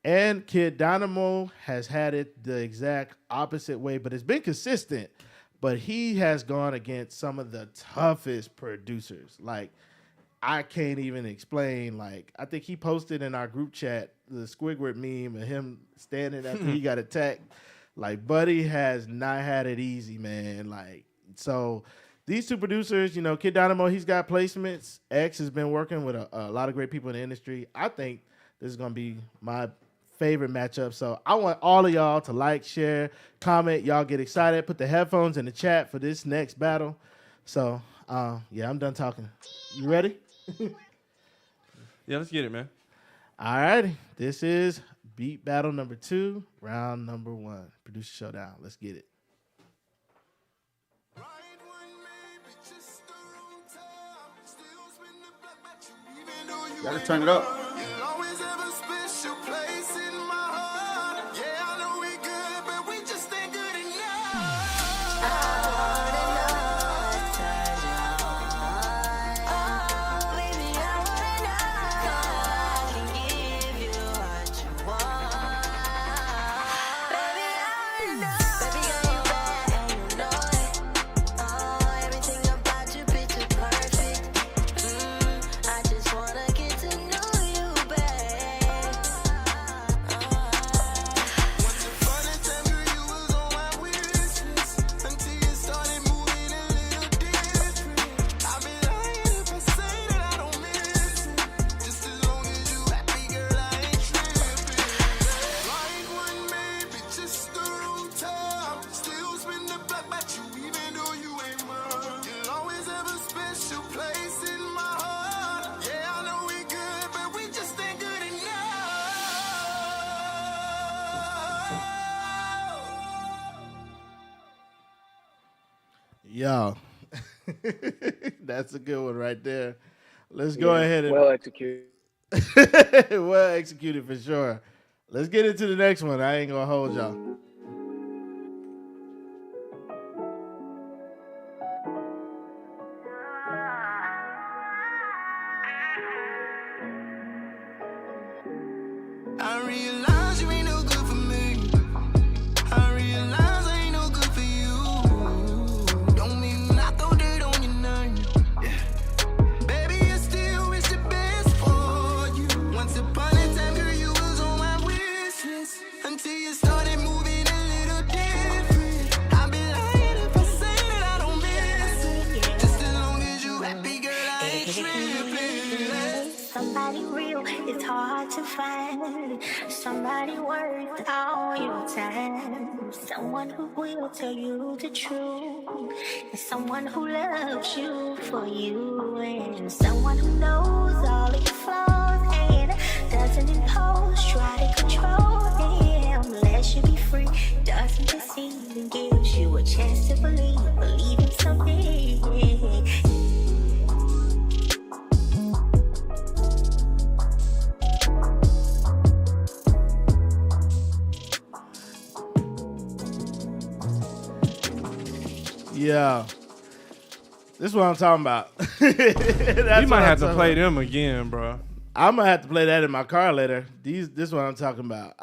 And Kid Dynamo has had it the exact opposite way, but it's been consistent. But he has gone against some of the toughest producers. Like, I can't even explain. Like, I think he posted in our group chat the Squidward meme of him standing after he got attacked. Like, Buddy has not had it easy, man. Like, so these two producers, Kid Dynamo, he's got placements. X has been working with a lot of great people in the industry. I think this is going to be my favorite matchup. So I want all of y'all to like, share, comment. Y'all get excited. Put the headphones in the chat for this next battle. So, yeah, I'm done talking. You ready? Yeah, let's get it, man. All righty. This is beat battle number 2, round number 1. Producer Showdown. Let's get it. Gotta turn it up. Yo, that's a good one right there. Let's go ahead and well executed. well executed for sure. Let's get into the next one. I ain't gonna hold y'all. I realize you ain't no good for me. I realize I ain't no good for you. Don't mean I throw dirt on your name. Yeah. Baby, I still wish the best for you. Once upon a time, girl, you was on my wish real. It's hard to find somebody worth all your time. Someone who will tell you the truth. And someone who loves you for you. And someone who knows all of your flaws and doesn't impose, try to control them. Lets you be free, doesn't deceive, and gives you a chance to believe in something. Yeah. This is what I'm talking about. You might have to play them again, bro. I'm gonna have to play that in my car later. This is what I'm talking about.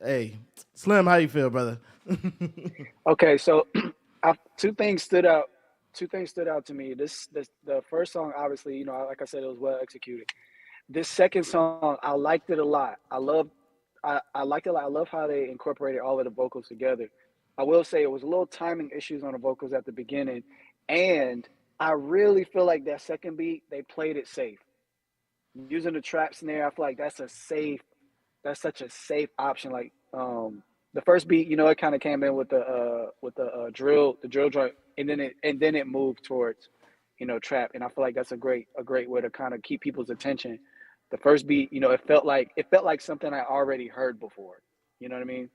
Hey, Slim, how you feel, brother? Okay, so two things stood out. Two things stood out to me. This the first song, obviously, like I said, it was well executed. This second song, I liked it a lot. I liked it a lot. I love how they incorporated all of the vocals together. I will say it was a little timing issues on the vocals at the beginning, and I really feel like that second beat they played it safe. Using the trap snare, I feel like that's such a safe option. Like the first beat, it kind of came in with the drill joint, and then it moved towards trap, and I feel like that's a great way to kind of keep people's attention. The first beat, it felt like something I already heard before. You know what I mean?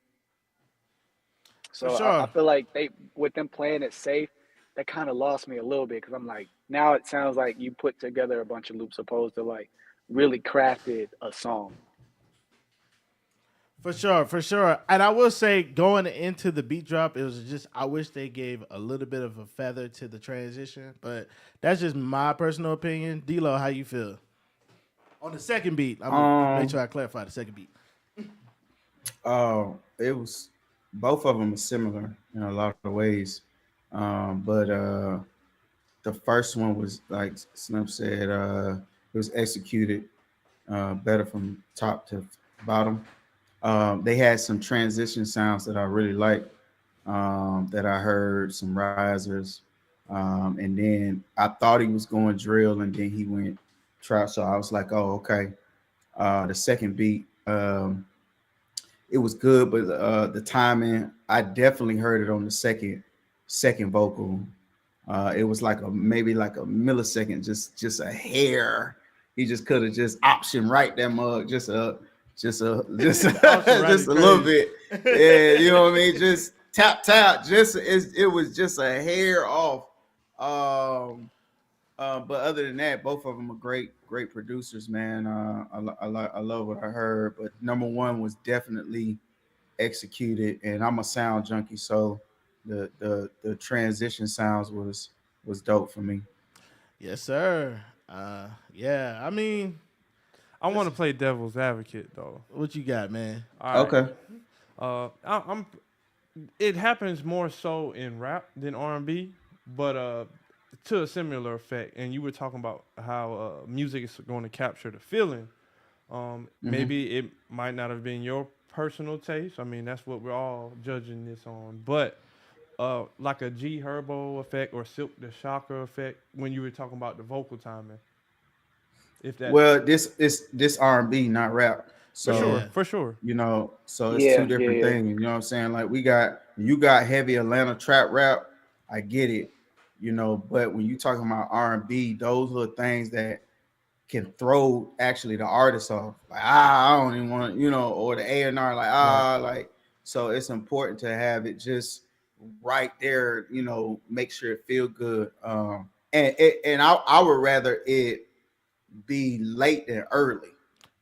For So I sure. feel like with them playing it safe, that kind of lost me a little bit because I'm like, now it sounds like you put together a bunch of loops opposed to like really crafted a song. For sure. And I will say, going into the beat drop, it was just, I wish they gave a little bit of a feather to the transition, but that's just my personal opinion. D-Lo, how you feel? On the second beat, I'm gonna make sure I clarify the second beat. It was both of them are similar in a lot of ways, but the first one was like Slim said, it was executed better from top to bottom. They had some transition sounds that I really liked. That I heard some risers, and then I thought he was going drill, and then he went trap. So I was like, oh, okay. The second beat, it was good, but the timing, I definitely heard it on the second vocal. It was like maybe like a millisecond, just a hair. He just could have just option right that mug, just a just a little bit. Yeah, you know what I mean? Just tap. It was just a hair off. But other than that, both of them are great producers, man. I love what I heard, but number one was definitely executed, and I'm a sound junkie, so the transition sounds was dope for me. Yes, sir. Yeah, I mean, I want to play devil's advocate though. what you got, man? All right. Okay. I'm. It happens more so in rap than R&B, but to a similar effect. And you were talking about how music is going to capture the feeling. Maybe it might not have been your personal taste. I mean, that's what we're all judging this on. But like a G Herbo effect or Silk the Shocker effect when you were talking about the vocal timing. If that Well, this R&B, not rap. So for sure. So it's Yeah, two different yeah. things. You know what I'm saying? Like you got heavy Atlanta trap rap. I get it. But when you talking about R&B, those are things that can throw actually the artist off. Like, I don't even want, or the A&R, like, so it's important to have it just right there, make sure it feel good. And I would rather it be late than early.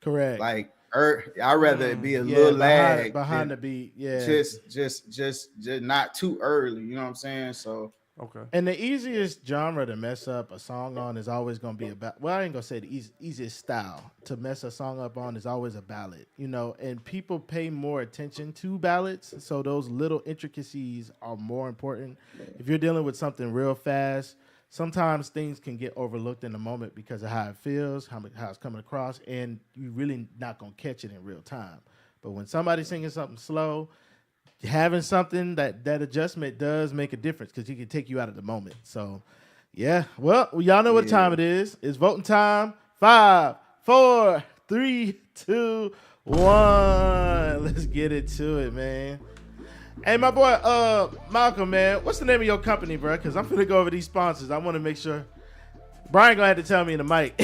Correct. Like, I'd rather it be a little lag behind the beat. Yeah, just not too early. You know what I'm saying? So Okay. And the easiest genre to mess up a song on is always going to be about. Well, I ain't gonna say the easiest style to mess a song up on is always a ballad. And people pay more attention to ballads, so those little intricacies are more important. If you're dealing with something real fast, sometimes things can get overlooked in the moment because of how it feels, how it's coming across, and you really not gonna catch it in real time. But when somebody's singing something slow, having something that adjustment does make a difference because it can take you out of the moment. So, yeah. Well, y'all know what time it is. It's voting time. 5, 4, 3, 2, 1. Let's get into it, man. Hey, my boy, Malcolm, man, what's the name of your company, bro? Because I'm finna go over these sponsors. I want to make sure. Brian gonna have to tell me in the mic.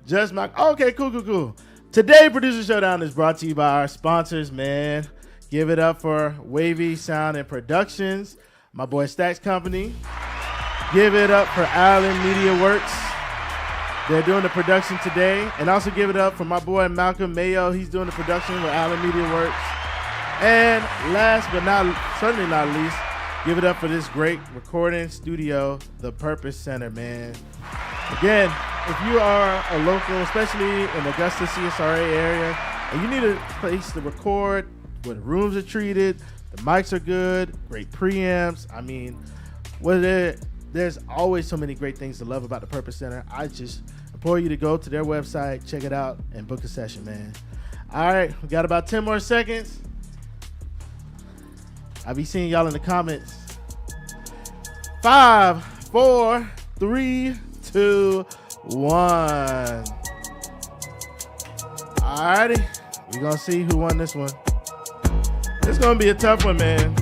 Just my. Okay, cool. Today, Producer Showdown is brought to you by our sponsors, man. Give it up for Wavy Sound and Productions, my boy Stacks Company. Give it up for Allen Media Works. They're doing the production today. And also give it up for my boy Malcolm Mayo. He's doing the production with Allen Media Works. And last but certainly not least, give it up for this great recording studio, The Purpose Center, man. Again, if you are a local, especially in the Augusta CSRA area, and you need a place to record where the rooms are treated, the mics are good, great preamps. I mean, there's always so many great things to love about the Purpose Center. I just implore you to go to their website, check it out, and book a session, man. All right, we got about 10 more seconds. I'll be seeing y'all in the comments. 5, 4, 3, 2, 1. Alrighty, we're gonna see who won this one. It's gonna be a tough one, man.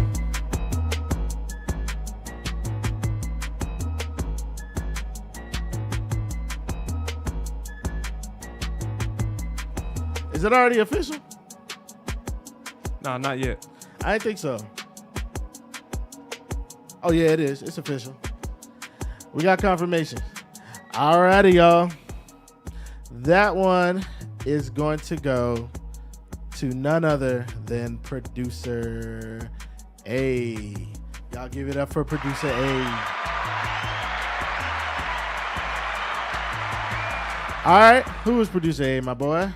Is it already official? No, not yet. I didn't think so. Oh, yeah, it is. It's official. We got confirmation. Alrighty, y'all. That one is going to go to none other than Producer A. Y'all give it up for Producer A. All right. Who is Producer A, my boy?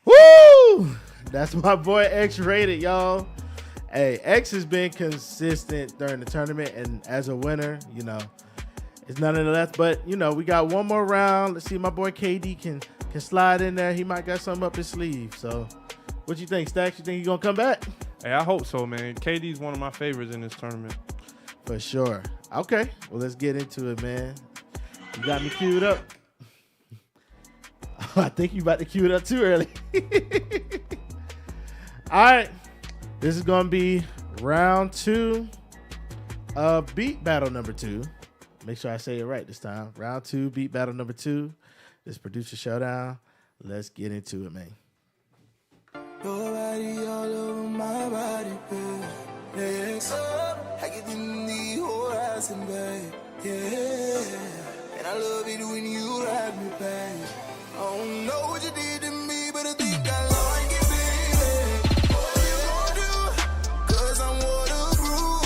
Woo! That's my boy X-Rated, y'all. Hey, X has been consistent during the tournament, and as a winner, you know, it's none of that. But, you know, we got one more round. Let's see if my boy KD can slide in there. He might got something up his sleeve. So, what you think, Stacks? You think he's going to come back? Hey, I hope so, man. KD's one of my favorites in this tournament. For sure. Okay, well, let's get into it, man. You got me queued up. I think you about to cue it up too early. All right. This is going to be round 2 of Beat Battle number 2. Make sure I say it right this time. Round 2, Beat Battle number 2. This Producer Showdown. Let's get into it, man. Your body all over my body, babe. Next up, I get in the horizon, babe. Yeah. And I love it when you ride me, babe. I don't know what you did to me, but I think I like it, baby. What you gonna do? 'Cause I'm waterproof.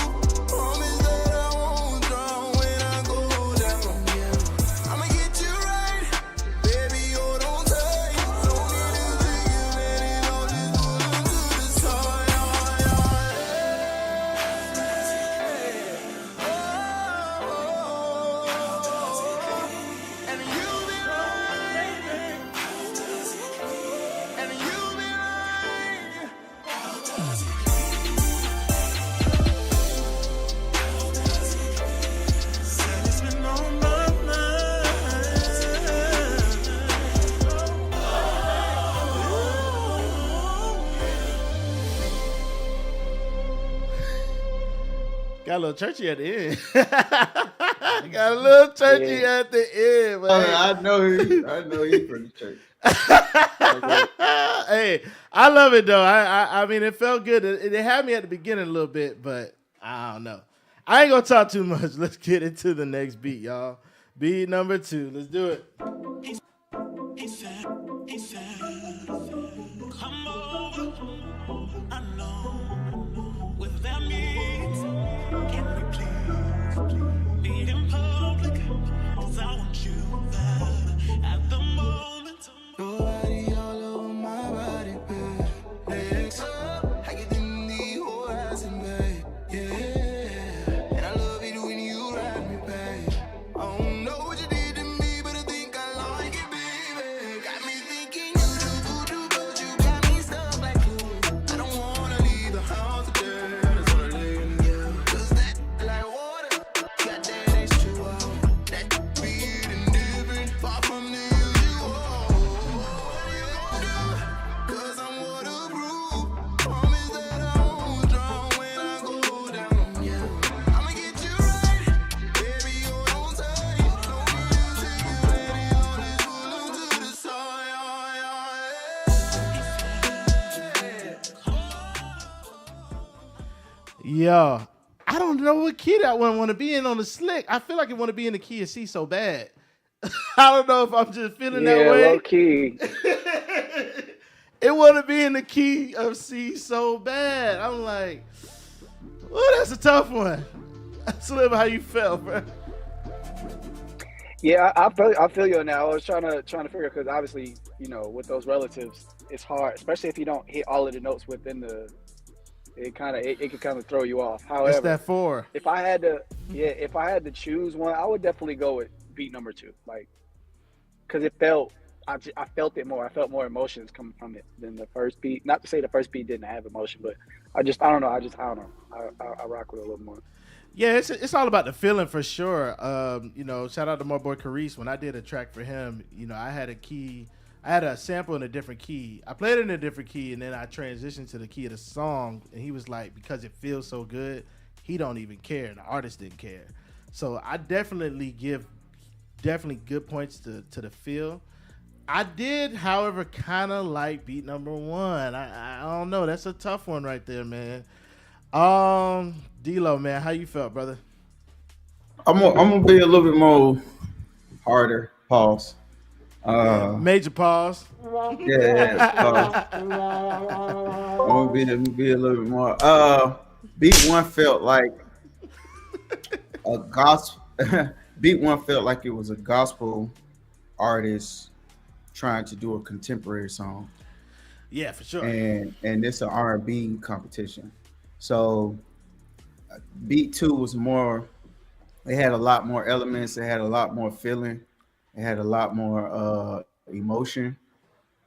Promise that I won't drown when I go down, yeah. I'ma get you right, baby, you're on tight. Don't need to think of any, I'll just put them to the side, and you be right, and you be right. Said it's been on my mind. Got a little churchy at the end. Got a little churchy at the end, man. I know he's pretty church. Hey, I love it though. I mean, it felt good. It had me at the beginning a little bit, but I don't know. I ain't gonna talk too much. Let's get into the next beat, y'all. Beat number 2. Let's do it. He said, come over. I know what that means. Can we please meet in public? 'Cause I want you there at the moment. Your body all over my body, babe. Next up, I get in the horizon, babe. Yeah. And I love it when you ride me, babe. I don't know what you did to me, but I think I like it, baby. Got me Yeah. I don't know what key that one want to be in on the slick. I feel like it want to be in the key of C so bad. I don't know if I'm just feeling that Yeah, low way. key. It want to be in the key of C so bad. I'm like, oh, that's a tough one. Slim, how you felt, bro? Yeah, I feel you now. I was trying to figure because obviously, with those relatives, it's hard, especially if you don't hit all of the notes within the. It can kind of throw you off. It's However, that 4. if I had to choose one, I would definitely go with beat number 2, like, because I felt it more. I felt more emotions coming from it than the first beat. Not to say the first beat didn't have emotion, but I don't know. I don't know. I rock with it a little more. Yeah, it's all about the feeling for sure. Shout out to my boy Carice. When I did a track for him, I had a sample in a different key. I played it in a different key, and then I transitioned to the key of the song. And he was like, because it feels so good, he don't even care, and the artist didn't care. So I definitely give good points to the feel. I did, however, kind of like beat number 1. I don't know. That's a tough one right there, man. D-Lo, man, how you felt, brother? I'm gonna be a little bit more harder. Pause. Major pause. Yeah. I'm gonna be a little bit more. Beat 1 felt like a gospel. Beat 1 felt like it was a gospel artist trying to do a contemporary song. Yeah, for sure. And it's an R&B competition. So beat 2 was more. It had a lot more elements. It had a lot more feeling. It had a lot more emotion.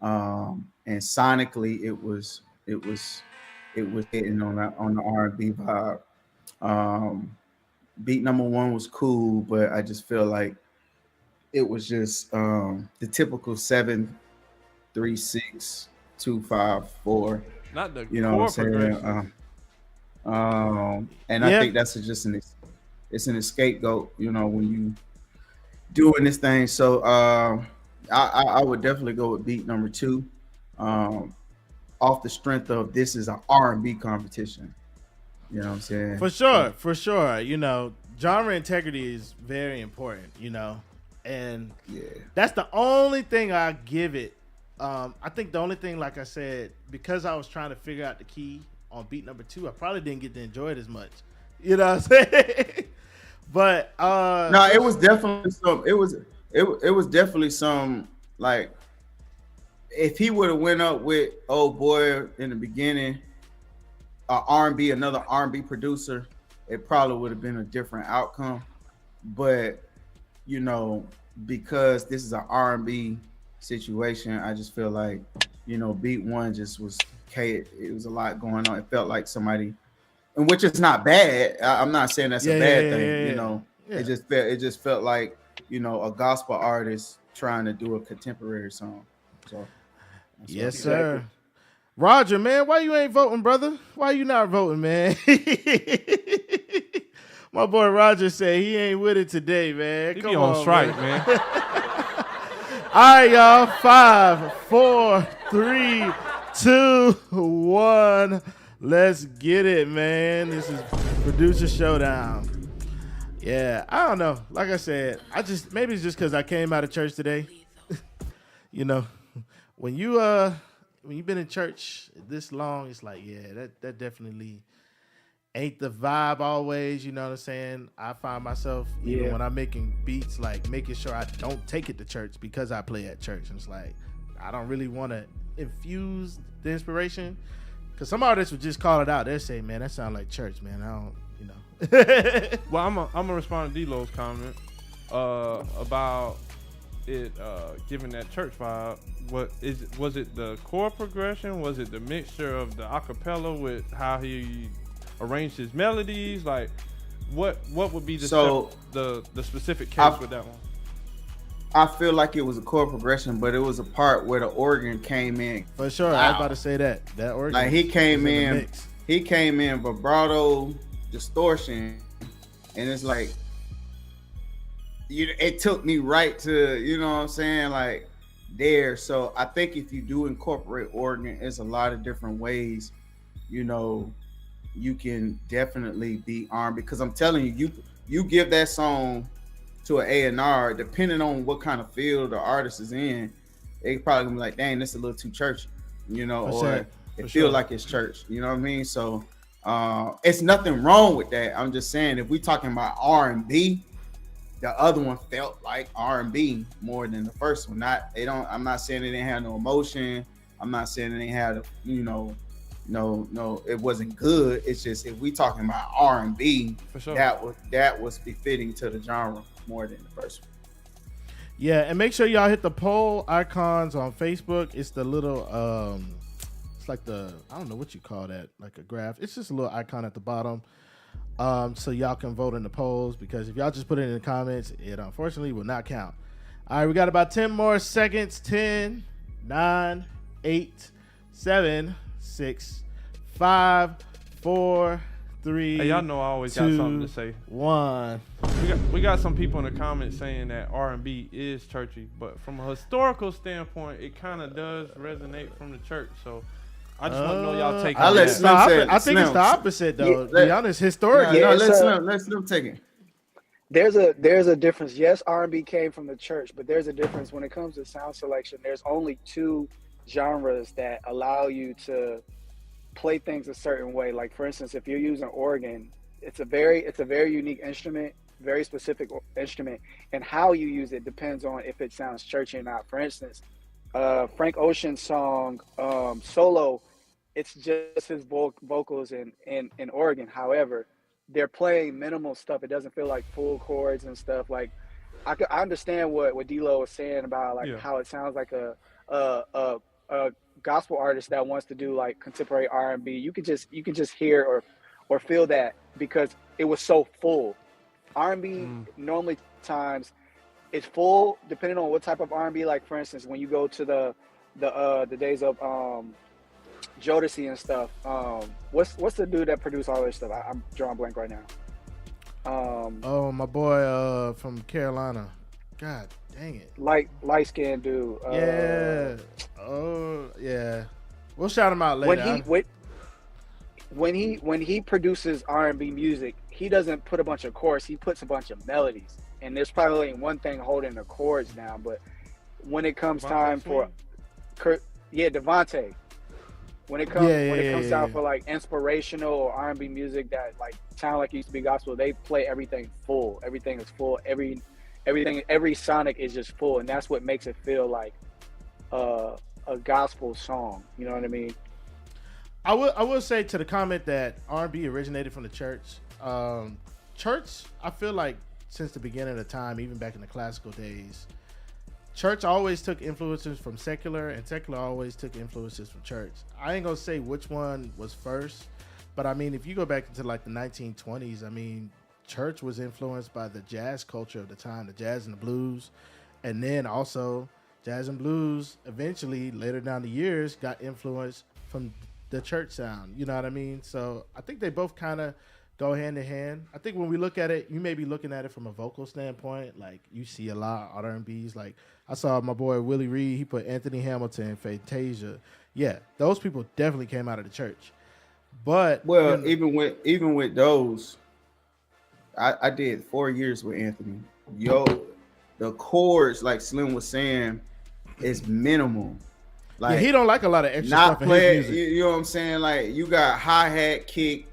And sonically, it was hitting on the R&B vibe. Beat number 1 was cool, but I just feel like it was just the typical 7, 3, 6, 2, 5, 4. Not the You know what I'm progression. saying? And I think that's just an scapegoat, when you doing this thing. So I would definitely go with beat number 2, off the strength of this is an R&B competition. You know what I'm saying? For sure. Genre integrity is very important, and that's the only thing I give it. I think the only thing, like I said, because I was trying to figure out the key on beat number 2, I probably didn't get to enjoy it as much. You know what I'm saying? But no, it was definitely some. It was definitely some, like, if he would have went up with Old Boy in the beginning, another R&B producer, it probably would have been a different outcome. But because this is an R&B situation, I just feel like beat 1 just was okay. It was a lot going on. It felt like somebody, and which is not bad. I'm not saying that's a bad thing. Yeah. It just felt like a gospel artist trying to do a contemporary song. So yes, sir. Roger, man, why you ain't voting, brother? Why you not voting, man? My boy Roger said he ain't with it today, man. He be on strike, man. All right, y'all. 5, 4, 3, 2, 1. Let's get it, man. This is Producer Showdown. Yeah, I don't know. Like I said, maybe it's just because I came out of church today. When you've been in church this long, it's like, yeah, that definitely ain't the vibe always. You know what I'm saying? I find myself, even when I'm making beats, like making sure I don't take it to church because I play at church. And it's like, I don't really want to infuse the inspiration, because some artists would just call it out. They'll say, man, that sounds like church, man. I don't, Well, I'm gonna respond to D-Lo's comment about it giving that church vibe. Was it the chord progression? Was it the mixture of the acapella with how he arranged his melodies? Like, what would be the specific case with that one? I feel like it was a chord progression, but it was a part where the organ came in. For sure, I was about to say that organ. Like he came in vibrato, distortion, and it's like, it took me right to, what I'm saying, like there. So I think if you do incorporate organ, it's a lot of different ways, you can definitely be armed, because I'm telling you, you give that song to an A&R, depending on what kind of field the artist is in, they probably gonna be like, dang, this is a little too churchy, For or sure. it For feel sure. like it's church. You know what I mean? So it's nothing wrong with that. I'm just saying, if we talking about R&B, the other one felt like R&B more than the first one. I'm not saying it didn't have no emotion. I'm not saying it didn't have, no, it wasn't good. It's just, if we talking about R&B, For sure. that was befitting to the genre more than the first one. Yeah, and make sure y'all hit the poll icons on Facebook. It's the little, it's like I don't know what you call that, like a graph. It's just a little icon at the bottom. So y'all can vote in the polls, because if y'all just put it in the comments, it unfortunately will not count. All right, we got about 10 more seconds. 10, 9, 8, 7, 6, 5, 4, 3. Hey, y'all know I always 2, got something to say. 1. We got some people in the comments saying that R&B is churchy, but from a historical standpoint, it kind of does resonate from the church. So I just want to know y'all take. I'll let Slim say it. I think it's the opposite, though. To be honest, historically. No, let Slim take it. There's a difference. Yes, R&B came from the church, but there's a difference when it comes to sound selection. There's only two genres that allow you to play things a certain way. Like, for instance, if you're using organ, it's a very unique instrument, very specific instrument, and how you use it depends on if it sounds churchy or not. For instance, Frank Ocean's song Solo, it's just his vocals in organ. However, they're playing minimal stuff. It doesn't feel like full chords and stuff. Like, I understand what D-Lo was saying about how it sounds like a gospel artist that wants to do like contemporary R&B. You can just hear or feel that because it was so full. R&B normally times it's full depending on what type of R&B. Like, for instance, when you go to the days of Jodeci and stuff. What's the dude that produced all this stuff? I'm drawing blank right now. Oh, my boy from Carolina. God dang it. Light skinned dude. Yeah. Oh yeah. We'll shout him out later. When he produces R&B music, he doesn't put a bunch of chords. He puts a bunch of melodies. And there's probably one thing holding the chords down. But when it comes time for Devontae. When it comes down for like inspirational or R&B music that like sound like it used to be gospel, they play everything full. Everything is full. Every sonic is just full, and that's what makes it feel like a gospel song. You know what I mean? I will say to the comment that R&B originated from the church. Church, I feel like since the beginning of time, even back in the classical days, church always took influences from secular, and secular always took influences from church. I ain't gonna say which one was first, but I mean, if you go back into like the 1920s, I mean, church was influenced by the jazz culture of the time, the jazz and the blues, and then also jazz and blues eventually later down the years got influenced from the church sound. You know what I mean? So I think they both kind of go hand in hand. I think when we look at it, you may be looking at it from a vocal standpoint. Like, you see a lot of R&Bs. Like, I saw my boy Willie Reed. He put Anthony Hamilton, Fantasia. Yeah, those people definitely came out of the church. But even with those, I did 4 years with Anthony. The chords, like Slim was saying, is minimal. Like, he don't like a lot of extra not stuff in play, his music. you know what I'm saying? Like, you got hi-hat, kick,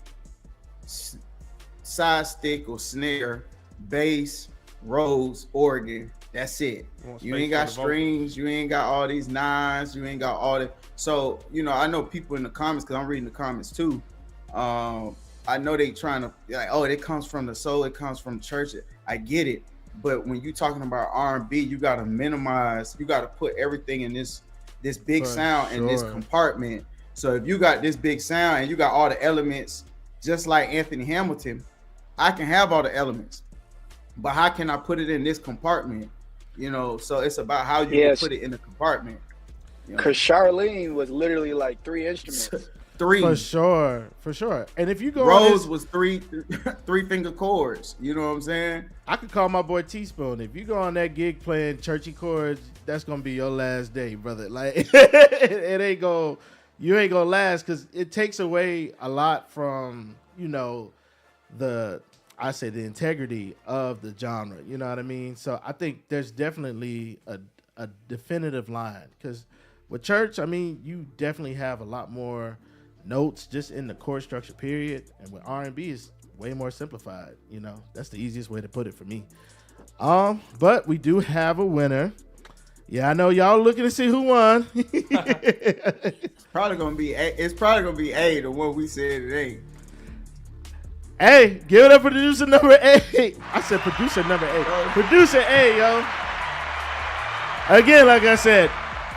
side stick or snare, bass, Rhodes, organ. That's it. You ain't got strings. You ain't got all these nines. You ain't got all that. So, I know people in the comments, because I'm reading the comments too. I know they trying to like, oh, it comes from the soul. It comes from church. I get it. But when you talking about R&B, you got to minimize. You got to put everything in this big sound in this compartment. So if you got this big sound and you got all the elements, just like Anthony Hamilton, I can have all the elements, but how can I put it in this compartment? So it's about how you can put it in the compartment. Because Charlene was literally like 3 instruments. 3 for sure. And if you go, Rose was 3 finger chords. You know what I'm saying? I could call my boy Teaspoon. If you go on that gig playing churchy chords, that's gonna be your last day, brother. Like it ain't go. you ain't gonna last because it takes away a lot from the the integrity of the genre. You know what I mean? So I think there's definitely a definitive line because with church, I mean, you definitely have a lot more notes just in the chord structure period, and with R&B is way more simplified. That's the easiest way to put it for me. But we do have a winner. Yeah, I know y'all looking to see who won. It's probably gonna be A, the one we said it ain't. Hey, give it up for producer number 8. I said producer number 8. Producer A, yo. Again, like I said,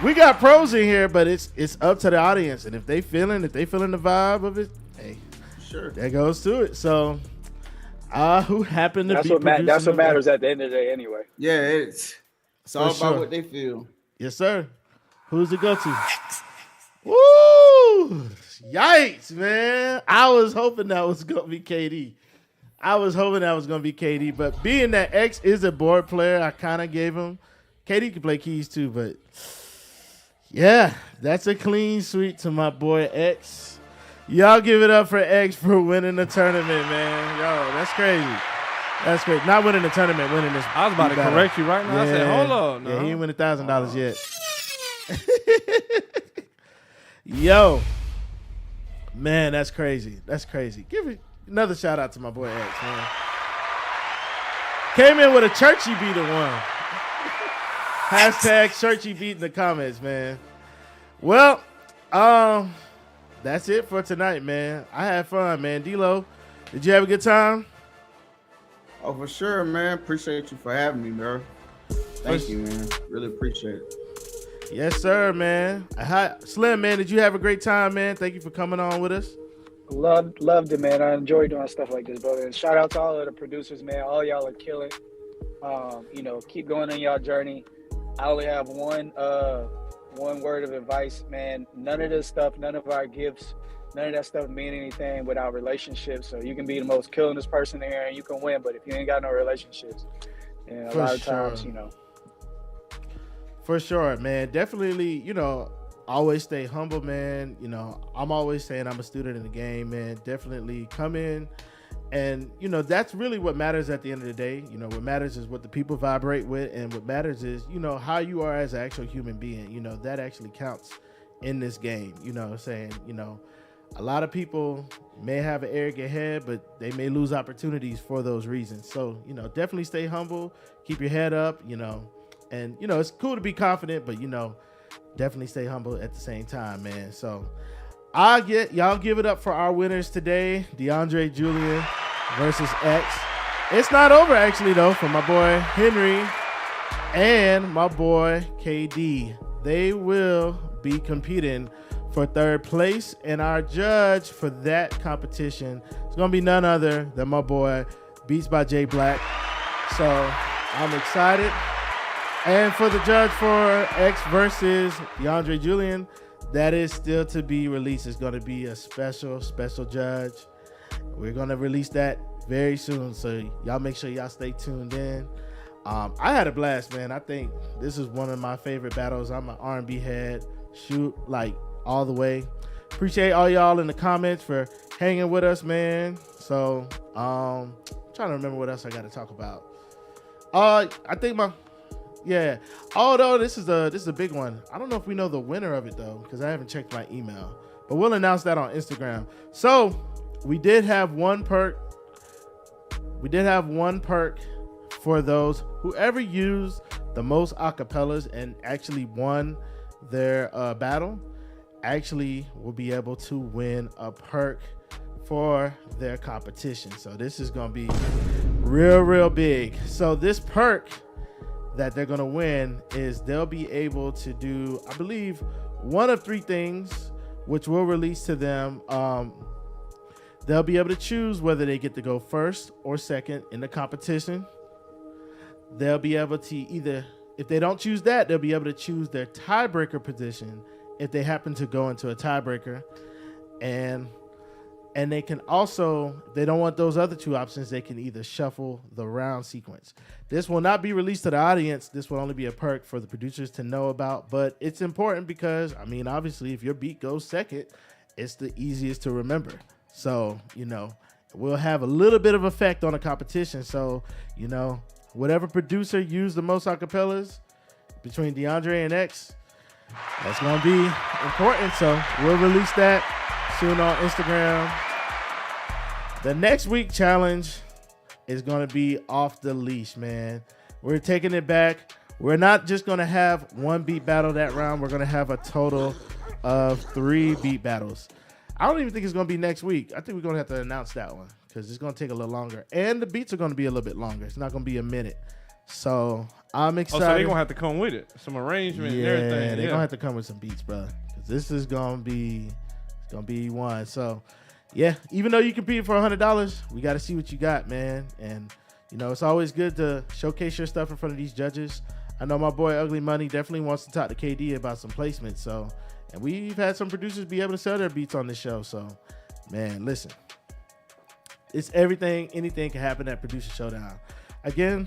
we got pros in here, but it's up to the audience, and if they feeling the vibe of it, hey, sure, that goes to it. So, who happened to That's be what producer that's what number matters at the end of the day, anyway. Yeah, it's all For about sure. what they feel. Yes, sir. Who's it go to? Woo! Yikes, man. I was hoping that was going to be KD. But being that X is a board player, I kind of gave him. KD can play keys too, but yeah, that's a clean sweep to my boy X. Y'all give it up for X for winning the tournament, man. Yo, that's crazy. That's great. Not winning the tournament, winning this. I was about to correct you right now. Yeah. I said, hold on. No. Yeah, he ain't win $1,000 yet. Yo. Man, that's crazy. Give it another shout out to my boy X, man. Came in with a churchy beat of one. Hashtag churchy beat in the comments, man. Well, that's it for tonight, man. I had fun, man. D-Lo, did you have a good time? Oh, for sure, man. Appreciate you for having me, bro. Thank you, man. Really appreciate it. Yes, sir, man. Hi, Slim, man, did you have a great time, man? Thank you for coming on with us. Loved it, man. I enjoy doing stuff like this, brother. And shout out to all of the producers, man. All y'all are killing. Keep going on y'all journey. I only have one word of advice, man. None of this stuff, none of our gifts, none of that stuff mean anything without relationships. So you can be the most killingest person here and you can win, but if you ain't got no relationships, and a lot of times, For sure, man. Definitely, always stay humble, man. I'm always saying I'm a student in the game, man. Definitely come in. And, that's really what matters at the end of the day. What matters is what the people vibrate with. And what matters is, how you are as an actual human being. That actually counts in this game. A lot of people may have an arrogant head, but they may lose opportunities for those reasons. So, definitely stay humble. Keep your head up, And, it's cool to be confident, but, definitely stay humble at the same time, man. So y'all give it up for our winners today. DeAndre Julian versus X. It's not over, actually, though, for my boy Henry and my boy KD. They will be competing for third place, and our judge for that competition is going to be none other than my boy Beats by J Black. So I'm excited. And for the judge for X versus DeAndre Julian, that is still to be released. It's going to be a special judge. We're going to release that very soon. So y'all make sure y'all stay tuned in. I had a blast, man. I think this is one of my favorite battles. I'm an R&B head. Shoot like all the way. Appreciate all y'all in the comments for hanging with us, man. So I'm trying to remember what else I got to talk about. I think although this is a big one. I don't know if we know the winner of it though, because I haven't checked my email, but we'll announce that on Instagram. So we did have one perk for those whoever used the most acapellas and actually won their battle actually will be able to win a perk for their competition. So this is going to be real big. So this perk that they're going to win is they'll be able to do, I believe, one of three things, which we'll release to them. They'll be able to choose whether they get to go first or second in the competition. They'll be able to either, if they don't choose that, they'll be able to choose their tiebreaker position if they happen to go into a tiebreaker. And And they can also, if they don't want those other two options, they can either shuffle the round sequence. This will not be released to the audience. This will only be a perk for the producers to know about. But it's important because, I mean, obviously, if your beat goes second, it's the easiest to remember. So, you know, we'll have a little bit of effect on the competition. So, you know, whatever producer used the most acapellas between DeAndre and X, that's going to be important. So we'll release that soon on Instagram. The next week challenge is going to be off the leash, man. We're taking it back. We're not just going to have one beat battle that round. We're going to have a total of 3 beat battles. I don't even think it's going to be next week. I think we're going to have to announce that one because it's going to take a little longer. And the beats are going to be a little bit longer. It's not going to be a minute. So I'm excited. Oh, so they're going to have to come with it. Some arrangement and everything. They're going to have to come with some beats, brother. Because this is going to be... gonna be one. So yeah, even though you compete for $100, we got to see what you got, man. And you know, it's always good to showcase your stuff in front of these judges. I know my boy Ugly Money definitely wants to talk to KD about some placements. So, and we've had some producers be able to sell their beats on this show. So man, listen, it's everything. Anything can happen at Producer Showdown. Again,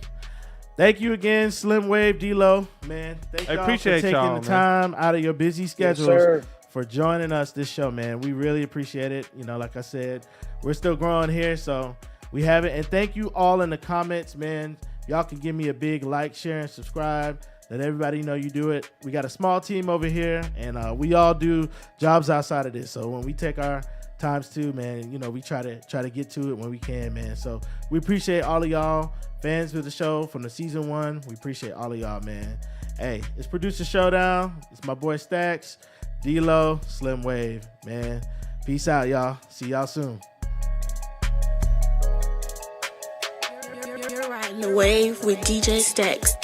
thank you again, Slim Wave, D-Lo, man. Thank y'all for taking the time out of your busy schedules for joining us this show, man. We really appreciate it. You know, like I said, we're still growing here, so we have it. And thank you all in the comments, man. Y'all can give me a big like, share, and subscribe. Let everybody know you do it. We got a small team over here, and we all do jobs outside of this. So when we take our times too, man, you know, we try to get to it when we can, man. So we appreciate all of y'all fans of the show from the season 1. We appreciate all of y'all, man. Hey, it's Producer Showdown. It's my boy Stacks, D-Lo, Slim Wave, man. Peace out, y'all. See y'all soon. You're riding the wave with DJ Stacks.